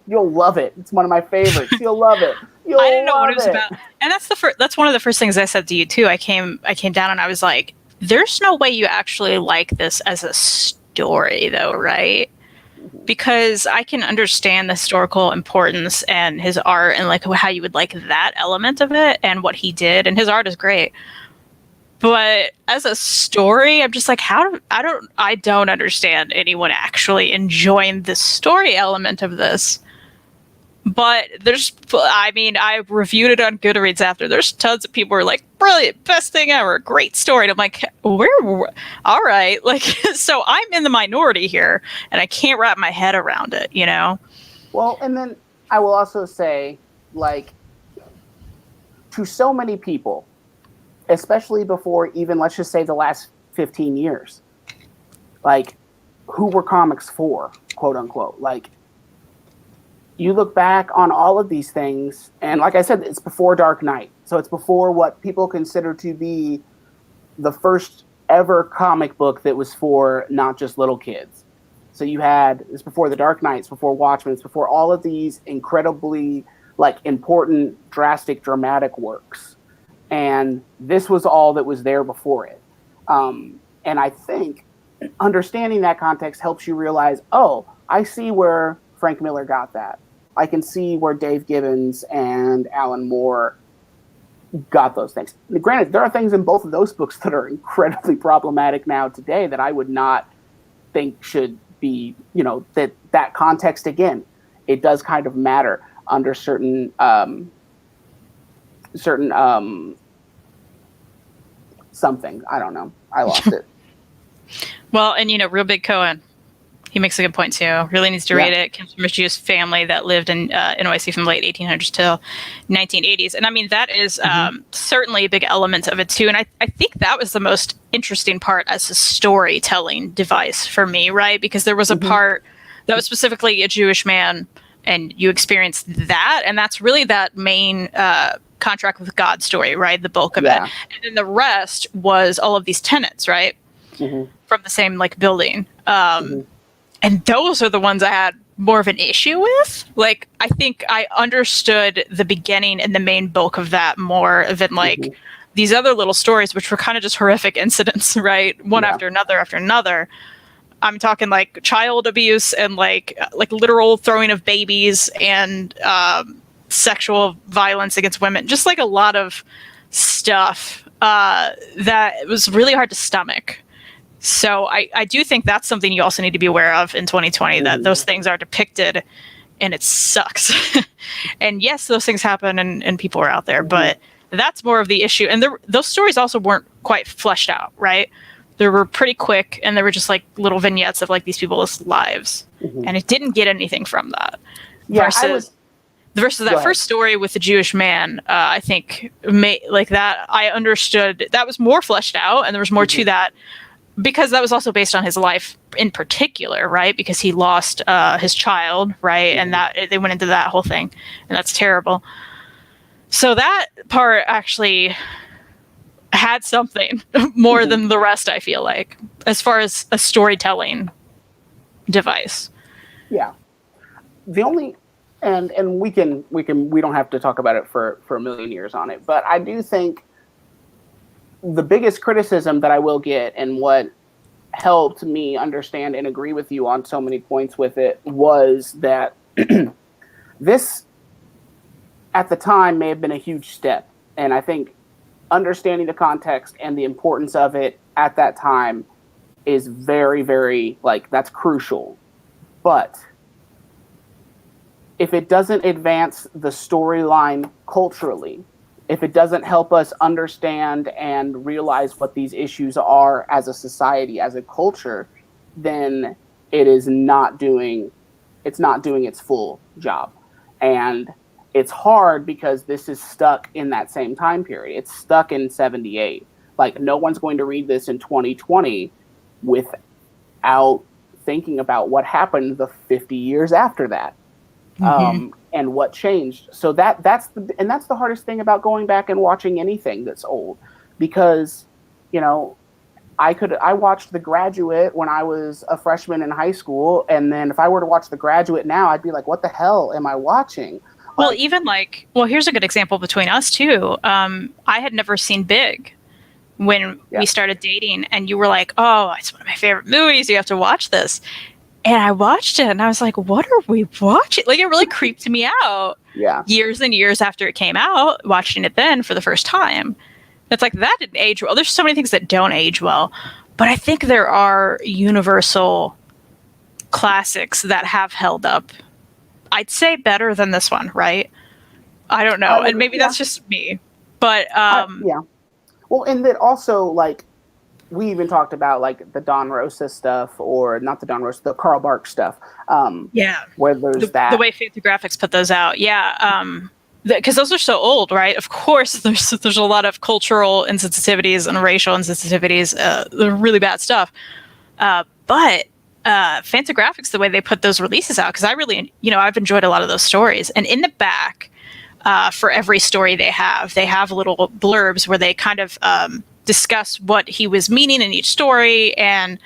you'll love it. It's one of my favorites. You'll love it. I didn't know what it was about. And that's one of the first things I said to you too. I came down and I was like, there's no way you actually like this as a story though, right? because I can understand the historical importance and his art and like how you would like that element of it and what he did, and his art is great. But as a story, I'm just like, I don't understand anyone actually enjoying the story element of this. But I reviewed it on GoodReids after. There's tons of people who are like, brilliant, best thing ever, great story. And I'm like, all right. Like, so I'm in the minority here, and I can't wrap my head around it, you know? Well, and then I will also say, like, to so many people, especially before even, let's just say, the last 15 years, like, who were comics for, quote unquote? Like, you look back on all of these things, and like I said, it's before Dark Knight. So it's before what people consider to be the first ever comic book that was for not just little kids. So it's before the Dark Knight, it's before Watchmen, it's before all of these incredibly like important, drastic, dramatic works. And this was all that was there before it. And I think understanding that context helps you realize, oh, I see where Frank Miller got that. I can see where Dave Gibbons and Alan Moore got those things. Granted, there are things in both of those books that are incredibly problematic now today that I would not think should be, that context, again, it does kind of matter under certain something. I don't know. I lost it. Well, and Real Big Cohen, he makes a good point too. Really needs to read it. Comes from a Jewish family that lived in NYC from the late 1800s till 1980s. And I mean, that is certainly a big element of it too. And I think that was the most interesting part as a storytelling device for me, right? Because there was a part that was specifically a Jewish man, and you experienced that. And that's really that main contract with God story, right? The bulk of it. And then the rest was all of these tenants, right? From the same like building. And those are the ones I had more of an issue with. Like, I think I understood the beginning and the main bulk of that more than like these other little stories, which were kind of just horrific incidents, right? One after another after another. I'm talking like child abuse and like literal throwing of babies and sexual violence against women. Just like a lot of stuff that was really hard to stomach. So I do think that's something you also need to be aware of in 2020, that those things are depicted and it sucks. And yes, those things happen and people are out there, but that's more of the issue. And those stories also weren't quite fleshed out, right? They were pretty quick, and they were just like little vignettes of like these people's lives. And it didn't get anything from that. Yeah, versus that first story with the Jewish man, I think like that, I understood that was more fleshed out, and there was more to that. Because that was also based on his life in particular, right? Because he lost his child, right? And that they went into that whole thing, and that's terrible. So that part actually had something more than the rest, I feel like, as far as a storytelling device. Yeah. The only and we don't have to talk about it for a million years on it, but I do think the biggest criticism that I will get, and what helped me understand and agree with you on so many points with it, was that this, at the time, may have been a huge step. And I think understanding the context and the importance of it at that time is very, very, like, that's crucial. But if it doesn't advance the storyline culturally, if it doesn't help us understand and realize what these issues are as a society, as a culture, then it's not doing its full job. And it's hard because this is stuck in that same time period. It's stuck in 78. Like, no one's going to read this in 2020 without thinking about what happened the 50 years after that. And what changed. So that's the hardest thing about going back and watching anything that's old, because, I watched The Graduate when I was a freshman in high school, and then if I were to watch The Graduate now, I'd be like, what the hell am I watching? Well, here's a good example between us too. I had never seen Big when we started dating, and you were like, oh, it's one of my favorite movies, you have to watch this. And I watched it and I was like, what are we watching? Like, it really creeped me out. Yeah. Years and years after it came out, watching it then for the first time. It's like, that didn't age well. There's so many things that don't age well. But I think there are universal classics that have held up, I'd say, better than this one, right? I don't know. And maybe that's just me. But, yeah. Well, and then also, like, we even talked about like the Don Rosa stuff, or not the Don Rosa, the Carl Barks stuff. Where there's the way Fantagraphics put those out. Yeah. Because those are so old, right? Of course, there's a lot of cultural insensitivities and racial insensitivities. They're really bad stuff. But Fantagraphics, the way they put those releases out, because I really, I've enjoyed a lot of those stories. And in the back, for every story they have little blurbs where they kind of discuss what he was meaning in each story and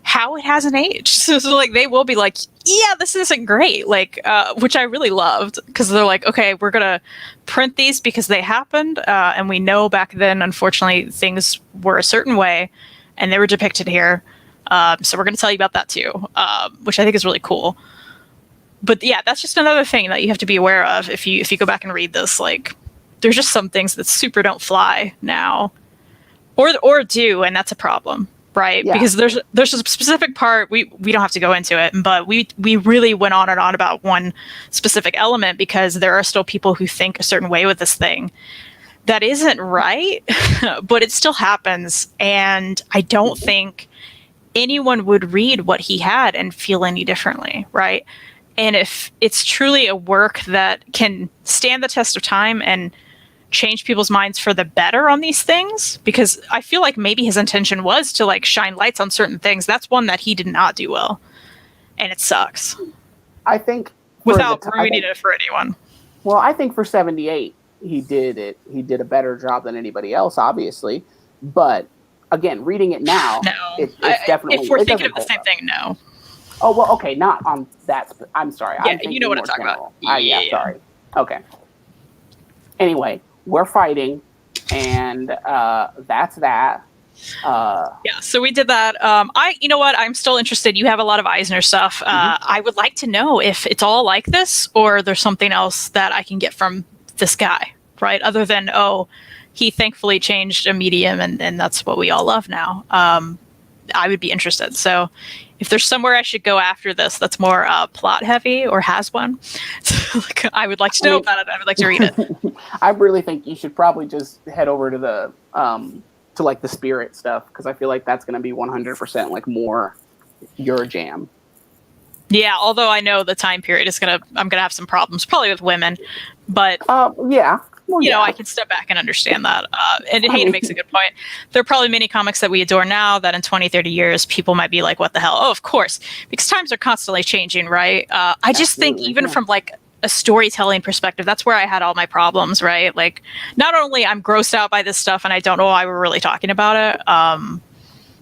how it hasn't aged. So like, they will be like, yeah, this isn't great. Like, which I really loved, because they're like, okay, we're going to print these because they happened. And we know back then, unfortunately, things were a certain way and they were depicted here. So we're going to tell you about that too, which I think is really cool. But yeah, that's just another thing that you have to be aware of if you go back and read this. Like, there's just some things that super don't fly now. Or do, and that's a problem, right? Yeah. Because there's a specific part, we don't have to go into it, but we really went on and on about one specific element, because there are still people who think a certain way with this thing that isn't right, but it still happens. And I don't think anyone would read what he had and feel any differently, right? And if it's truly a work that can stand the test of time and change people's minds for the better on these things, because I feel like maybe his intention was to like shine lights on certain things. That's one that he did not do well, and it sucks. I think without ruining it for anyone. Well, I think for 78, he did a better job than anybody else, obviously. But again, reading it now, it's definitely. If we're thinking of the same thing, no. Oh well, okay, not on that. I'm sorry. Yeah, you know what I'm talking about. Yeah, sorry. Okay. Anyway. We're fighting, and that's that. Yeah, so we did that. You know what? I'm still interested. You have a lot of Eisner stuff. I would like to know if it's all like this, or there's something else that I can get from this guy, right? Other than, he thankfully changed a medium, and that's what we all love now. I would be interested. So if there's somewhere I should go after this that's more plot heavy or has one, I would like to know about it. I would like to read it. I really think you should probably just head over to the to like the spirit stuff, because I feel like that's going to be 100% like more your jam. Yeah, although I know the time period I'm gonna have some problems, probably with women, but yeah. Well, you know, I can step back and understand that. And Hayden makes a good point. There are probably many comics that we adore now that in 20, 30 years, people might be like, what the hell? Oh, of course, because times are constantly changing, right? I just think even from like a storytelling perspective, that's where I had all my problems, right? Like, not only I'm grossed out by this stuff and I don't know why we're really talking about it,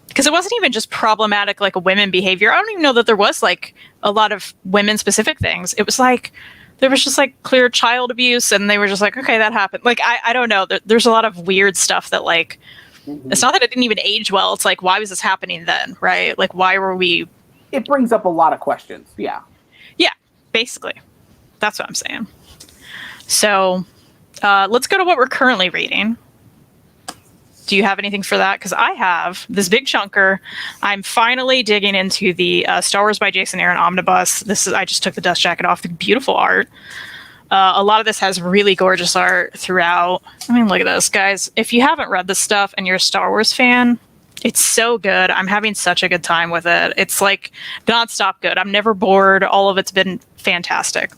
because it wasn't even just problematic, like a women behavior. I don't even know that there was like a lot of women specific things. It was like, there was just like clear child abuse, and they were just like, okay, that happened. Like, I don't know. There's a lot of weird stuff that like, it's not that it didn't even age well. It's like, why was this happening then? Right. Like, why were we? It brings up a lot of questions. Yeah. Yeah, basically. That's what I'm saying. So let's go to what we're currently reading. Do you have anything for that? Because I have this big chunker. I'm finally digging into the Star Wars by Jason Aaron omnibus. I just took the dust jacket off. The beautiful art. A lot of this has really gorgeous art throughout. I mean, look at this, guys. If you haven't read this stuff and you're a Star Wars fan, it's so good. I'm having such a good time with it. It's like nonstop good. I'm never bored. All of it's been fantastic.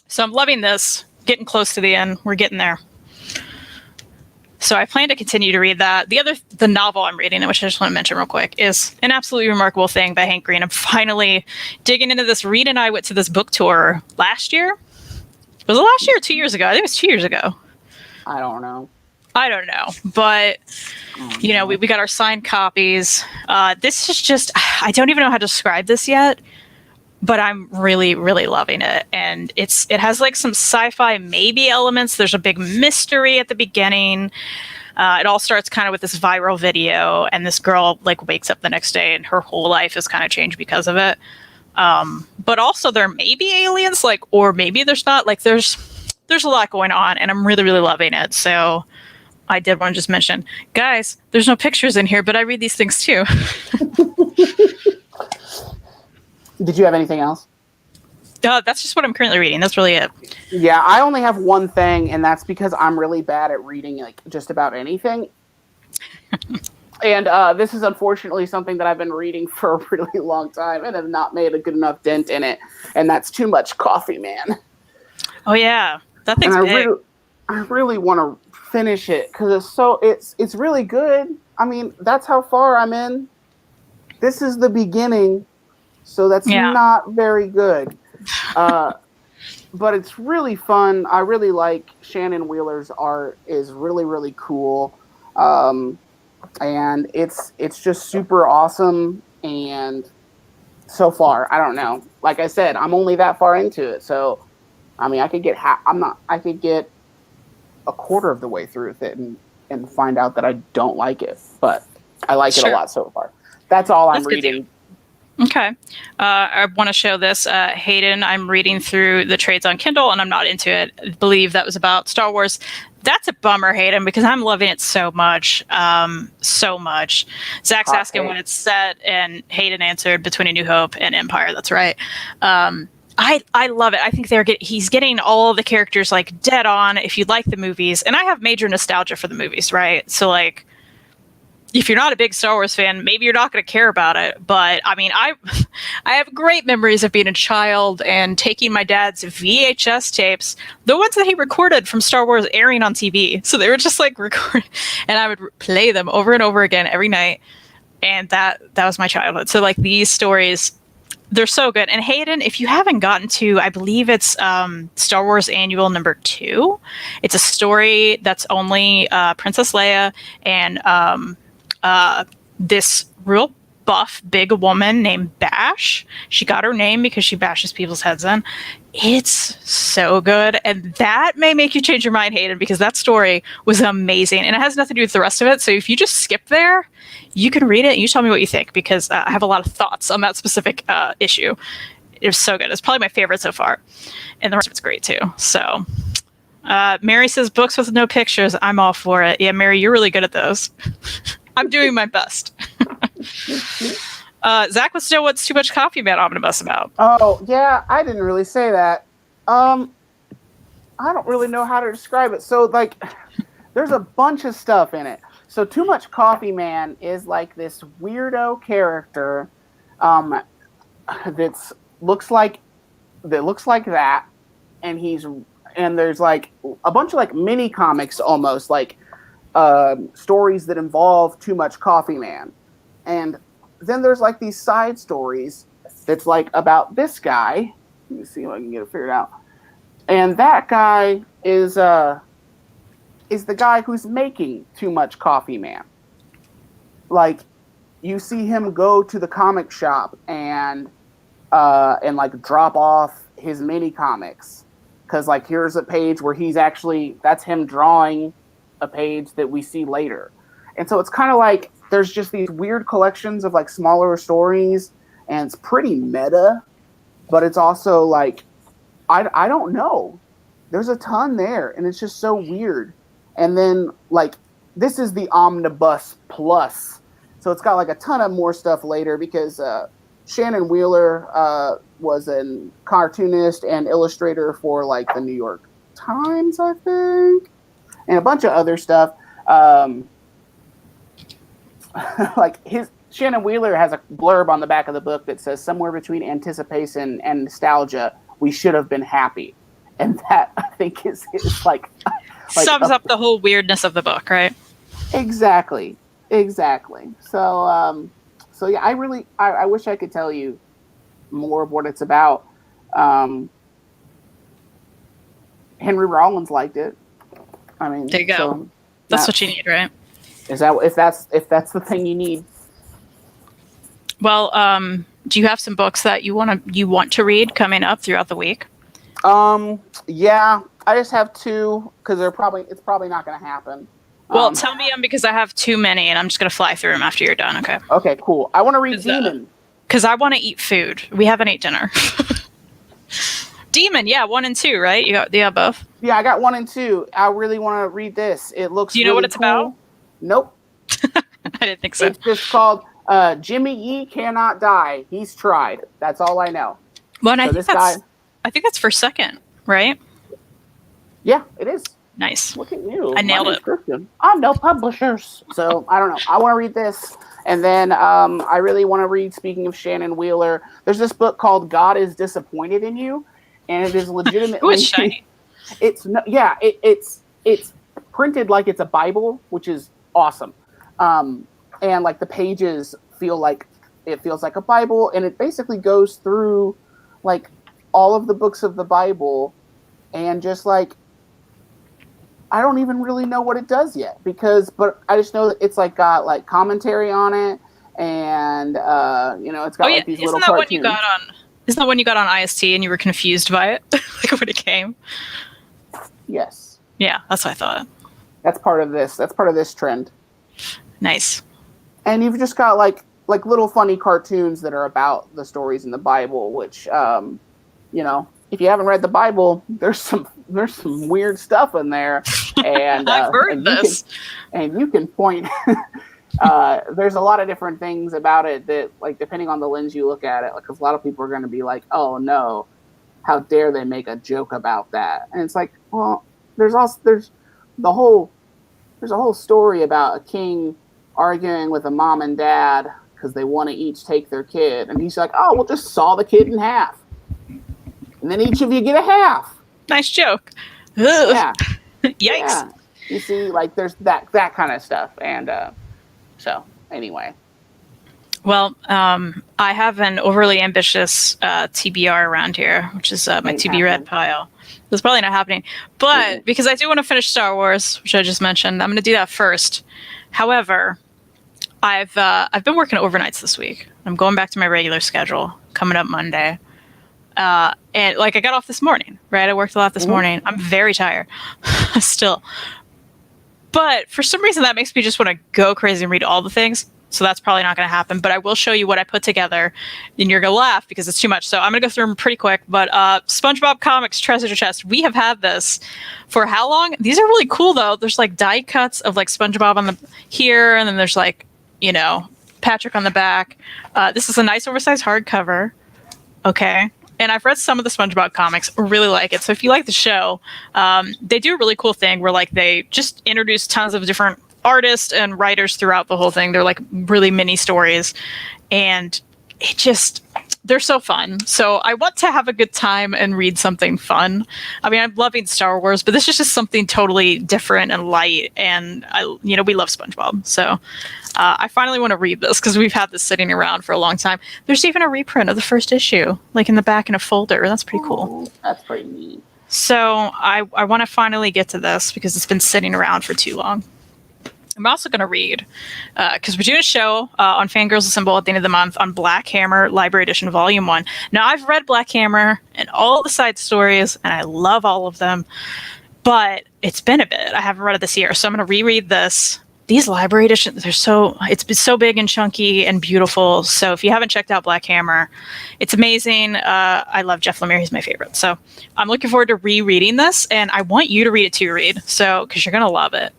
So I'm loving this. Getting close to the end. We're getting there. So I plan to continue to read that. The novel I'm reading, which I just want to mention real quick, is An Absolutely Remarkable Thing by Hank Green. I'm finally digging into this. Reed and I went to this book tour last year. Was it last year or 2 years ago? I think it was 2 years ago. I don't know. But, you know, we got our signed copies. This is just, I don't even know how to describe this yet, but I'm really, really loving it. And it has like some sci-fi maybe elements. There's a big mystery at the beginning. It all starts kind of with this viral video, and this girl like wakes up the next day and her whole life is kind of changed because of it. But also there may be aliens, like, or maybe there's not. Like, there's a lot going on, and I'm really, really loving it. So I did want to just mention, guys, there's no pictures in here, but I read these things too. Did you have anything else? That's just what I'm currently reading. That's really it. Yeah, I only have one thing, and that's because I'm really bad at reading like just about anything. And this is unfortunately something that I've been reading for a really long time and have not made a good enough dent in it. And that's Too Much Coffee Man. Oh yeah, that thing's big. I really want to finish it because it's really good. I mean, that's how far I'm in. This is the beginning, so that's not very good. But it's really fun. I really like Shannon Wheeler's art. Is really, really cool. And it's just super awesome. And so far, I don't know. Like I said, I'm only that far into it. So, I mean, I could get I could get a quarter of the way through with it and find out that I don't like it. But I like it a lot so far. That's all I'm reading. Okay. I want to show this. Hayden, I'm reading through the trades on Kindle, and I'm not into it. I believe that was about Star Wars. That's a bummer, Hayden, because I'm loving it so much. So much. Zach's asking when it's set, and Hayden answered Between A New Hope and Empire. That's right. I love it. I think he's getting all the characters like dead on if you like the movies. And I have major nostalgia for the movies, right? So like, if you're not a big Star Wars fan, maybe you're not going to care about it. But I mean, I have great memories of being a child and taking my dad's VHS tapes, the ones that he recorded from Star Wars airing on TV. So they were just like recorded, and I would play them over and over again every night. And that was my childhood. So like these stories, they're so good. And Hayden, if you haven't gotten to, I believe it's Star Wars Annual number 2. It's a story that's only Princess Leia and this real buff big woman named Bash. She got her name because she bashes people's heads in. It's so good, and that may make you change your mind, Hayden, because that story was amazing, and it has nothing to do with the rest of it. So if you just skip there, you can read it and you tell me what you think, because I have a lot of thoughts on that specific issue. It was so good. It's probably my favorite so far, and the rest of it's great too. So Mary says books with no pictures. I'm all for it. Yeah, Mary, you're really good at those. I'm doing my best. Zach wants to know what's Too Much Coffee Man omnibus about. Oh, yeah, I didn't really say that. I don't really know how to describe it. So, like, there's a bunch of stuff in it. So, Too Much Coffee Man is like this weirdo character that looks like that, and there's like a bunch of like mini comics almost like stories that involve Too Much Coffee Man. And then there's like these side stories that's like about this guy. Let me see if I can get it figured out. And that guy is the guy who's making Too Much Coffee Man. Like, you see him go to the comic shop and like drop off his mini comics. Cause like here's a page where that's him drawing a page that we see later. And so it's kind of like there's just these weird collections of like smaller stories, and it's pretty meta, but it's also like I don't know. There's a ton there, and it's just so weird. And then like this is the Omnibus Plus. So it's got like a ton of more stuff later because Shannon Wheeler was a cartoonist and illustrator for like the New York Times, I think, and a bunch of other stuff. Like Shannon Wheeler has a blurb on the back of the book that says somewhere between anticipation and nostalgia, we should have been happy. And that I think is like sums up the whole weirdness of the book, right? Exactly. So yeah, I wish I could tell you more of what it's about. Henry Rollins liked it. I mean, there you go. So that's what you need, right? Is that if that's the thing you need? Well, do you have some books that you want to read coming up throughout the week? Yeah, I just have 2 because it's probably not going to happen. Well, tell me them because I have too many, and I'm just gonna fly through them after you're done. Okay. Okay, cool. I want to read Demon. Because I want to eat food. We haven't ate dinner. Demon, yeah, 1 and 2, right? You got both. Yeah, I got 1 and 2. I really want to read this. It looks. Do you know what it's about? Nope. I didn't think so. It's just called Jimmy Yee Cannot Die. He's tried. That's all I know. Well, and I think that's for second, right? Yeah, it is. Nice. Look at you. I nailed it. Kristan. I'm no publishers. So, I don't know. I want to read this. And then I really want to read, speaking of Shannon Wheeler, there's this book called God is Disappointed in You. And it is legitimately... Ooh, it's shiny. It's printed like it's a Bible, which is awesome. And like the pages feels like a Bible, and it basically goes through like all of the books of the Bible, and just like I don't even really know what it does yet, but I just know that it's like got like commentary on it, and it's got like these little cartoons. Isn't that one you got on IST and you were confused by it, like when it came? Yes. Yeah, that's what I thought. That's part of this. That's part of this trend. Nice. And you've just got like little funny cartoons that are about the stories in the Bible, which if you haven't read the Bible, there's some weird stuff in there, and I've heard this. You can point. There's a lot of different things about it that, like, depending on the lens you look at it, because a lot of people are going to be like, "Oh no, how dare they make a joke about that?" And it's like, well, there's a whole story about a king arguing with a mom and dad because they want to each take their kid, and he's like, "Oh, we'll just saw the kid in half, and then each of you get a half." Nice joke. Yeah. Yikes. Yeah. You see, like, there's that kind of stuff, and so anyway. Well, I have an overly ambitious TBR around here, which is my TB Red pile. That's probably not happening, but because I do want to finish Star Wars, which I just mentioned, I'm going to do that first. However, I've been working overnights this week. I'm going back to my regular schedule coming up Monday. And like I got off this morning, right? I worked a lot this morning. I'm very tired still. But for some reason that makes me just want to go crazy and read all the things. So that's probably not going to happen. But I will show you what I put together. And you're going to laugh because it's too much. So I'm going to go through them pretty quick. But SpongeBob Comics Treasure Chest. We have had this for how long? These are really cool, though. There's like die cuts of like SpongeBob on the here. And then there's like, Patrick on the back. This is a nice oversized hardcover. Okay. And I've read some of the SpongeBob comics, really like it. So if you like the show, they do a really cool thing where like they just introduce tons of different artists and writers throughout the whole thing. They're like really mini stories, and they're so fun. So I want to have a good time and read something fun. I mean, I'm loving Star Wars, but this is just something totally different and light. And we love SpongeBob. So I finally want to read this because we've had this sitting around for a long time. There's even a reprint of the first issue, like in the back in a folder. That's pretty cool. That's pretty neat. So I want to finally get to this because it's been sitting around for too long. I'm also going to read, because we're doing a show on Fangirls Assemble at the end of the month on Black Hammer Library Edition Volume 1. Now, I've read Black Hammer and all the side stories, and I love all of them, but it's been a bit. I haven't read it this year, so I'm going to reread this. These library editions, it's been so big and chunky and beautiful, so if you haven't checked out Black Hammer, it's amazing. I love Jeff Lemire. He's my favorite. So I'm looking forward to rereading this, and I want you to read it too, Reid, because you're going to love it.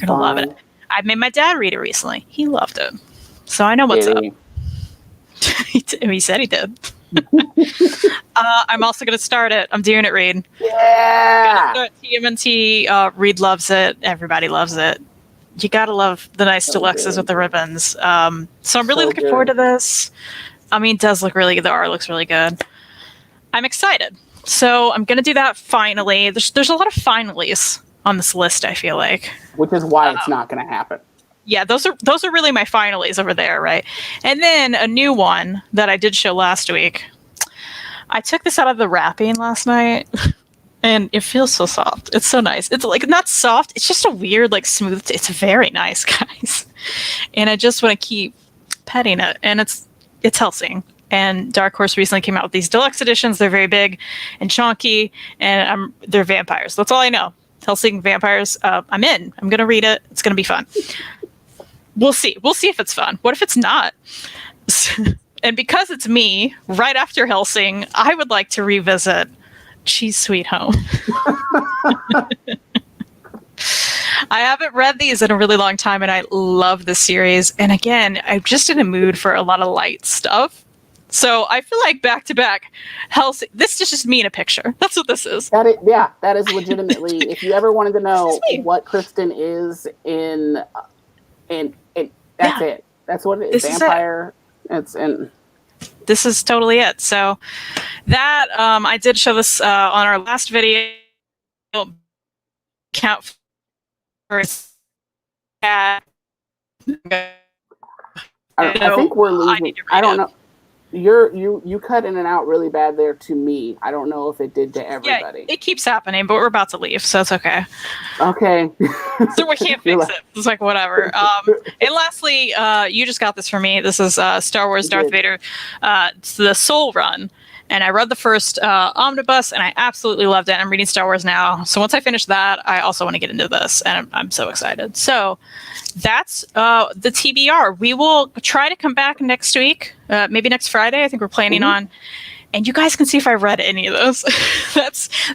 You're going to love it. I made my dad read it recently. He loved it. So I know what's up. He said he did. I'm also going to start it. I'm doing it, Reid. Yeah. Start TMNT. Reid loves it. Everybody loves it. You got to love the nice deluxes with the ribbons. So I'm really looking forward to this. I mean, it does look really good. The art looks really good. I'm excited. So I'm going to do that finally. There's a lot of finallys on this list, I feel like. Which is why it's not going to happen. Yeah, those are really my finallys over there, right? And then a new one that I did show last week. I took this out of the wrapping last night, and it feels so soft. It's so nice. It's like not soft. It's just a weird, like smooth. It's very nice, guys. And I just want to keep petting it. And it's Helsing. And Dark Horse recently came out with these deluxe editions. They're very big and chunky, and they're vampires. That's all I know. Hellsing Vampires. I'm in. I'm going to read it. It's going to be fun. We'll see. We'll see if it's fun. What if it's not? And because it's me, right after Hellsing, I would like to revisit Cheese Sweet Home. I haven't read these in a really long time, and I love this series. And again, I'm just in a mood for a lot of light stuff. So I feel like back-to-back Hellsing. This is just me in a picture. That's what this is. That is legitimately. If you ever wanted to know what Kristan is in that's it. That's what it is. Vampire. It's in. This is totally it. So that I did show this on our last video. Count for I think we're losing. I don't know. You cut in and out really bad there to me. I don't know if it did to everybody. Yeah, it keeps happening, but we're about to leave, so it's okay. Okay. So we can't fix it. It's like whatever. And lastly, you just got this for me. This is Star Wars Darth Vader. It's the Soul Run. And I read the first omnibus, and I absolutely loved it. I'm reading Star Wars now. So once I finish that, I also want to get into this, and I'm so excited. So that's the TBR. We will try to come back next week, maybe next Friday. I think we're planning on. And you guys can see if I read any of those.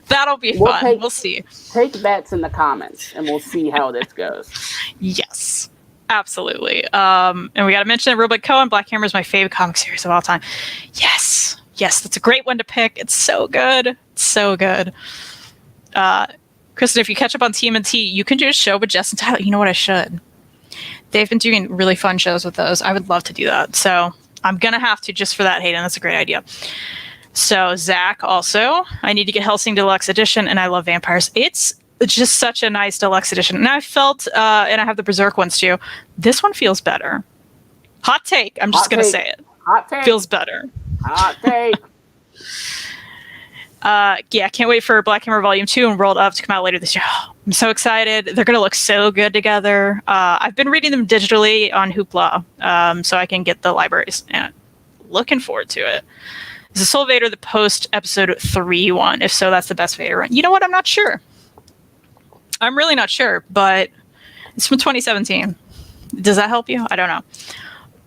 That'll be fun. We'll see. Take bets in the comments, and we'll see how this goes. Yes. Absolutely. And we got to mention Robert Cohen. Black Hammer is my favorite comic series of all time. Yes. Yes, that's a great one to pick. It's so good. It's so good. Kristan, if you catch up on TMNT, you can do a show with Jess and Tyler. You know what? I should. They've been doing really fun shows with those. I would love to do that. So I'm going to have to just for that, Hayden. That's a great idea. So Zach also, I need to get Hellsing Deluxe Edition, and I love vampires. It's just such a nice Deluxe Edition. And I felt, and I have the Berserk ones too, this one feels better. Hot take. I'm just going to say it. Hot take. Feels better. Hot take. Yeah, can't wait for Black Hammer Volume 2 and World Of to come out later this year. I'm so excited. They're going to look so good together. I've been reading them digitally on Hoopla, so I can get the libraries. And looking forward to it. Is the Soul Vader the post-episode 3 one? If so, that's the best Vader run. You know what? I'm not sure. I'm really not sure, but it's from 2017. Does that help you? I don't know.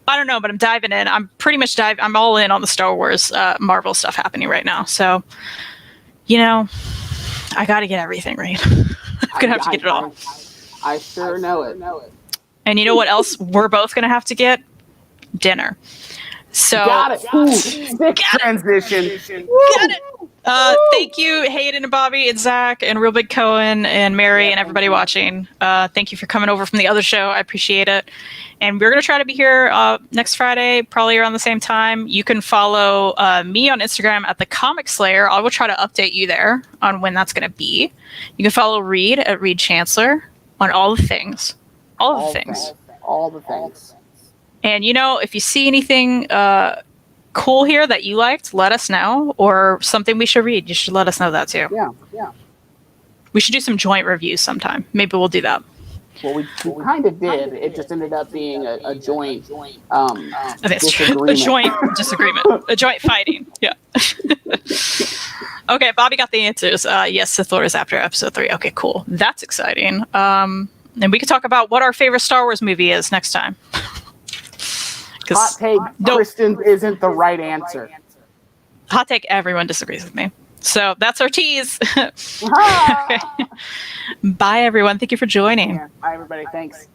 But I'm diving in. I'm pretty much I'm all in on the Star Wars Marvel stuff happening right now. So, I got to get everything right. I'm going to have to get it all. I sure know it. And you know what else we're both going to have to get? Dinner. So got it. Sick transition. Got it. Thank you, Hayden and Bobby and Zach and Real Big Cohen and Mary and everybody watching. Thank you for coming over from the other show. I appreciate it. And we're going to try to be here next Friday, probably around the same time. You can follow me on Instagram at The Comic Slayer. I will try to update you there on when that's going to be. You can follow Reid at Reid Chancellor on all the things. All the things. And, if you see anything cool here that you liked, let us know. Or something we should read, you should let us know that too. Yeah. We should do some joint reviews sometime. Maybe we'll do that. Well, we kind of did. It just ended up being a joint disagreement. A joint disagreement. A joint fighting. Yeah. Okay, Bobby got the answers. Yes, Sith Lord is after episode 3. Okay, cool. That's exciting. And we could talk about what our favorite Star Wars movie is next time. Hot take, Kristan isn't the right answer. Hot take, everyone disagrees with me. So that's our tease. Okay. Bye, everyone. Thank you for joining. Yeah. Bye, everybody. Thanks.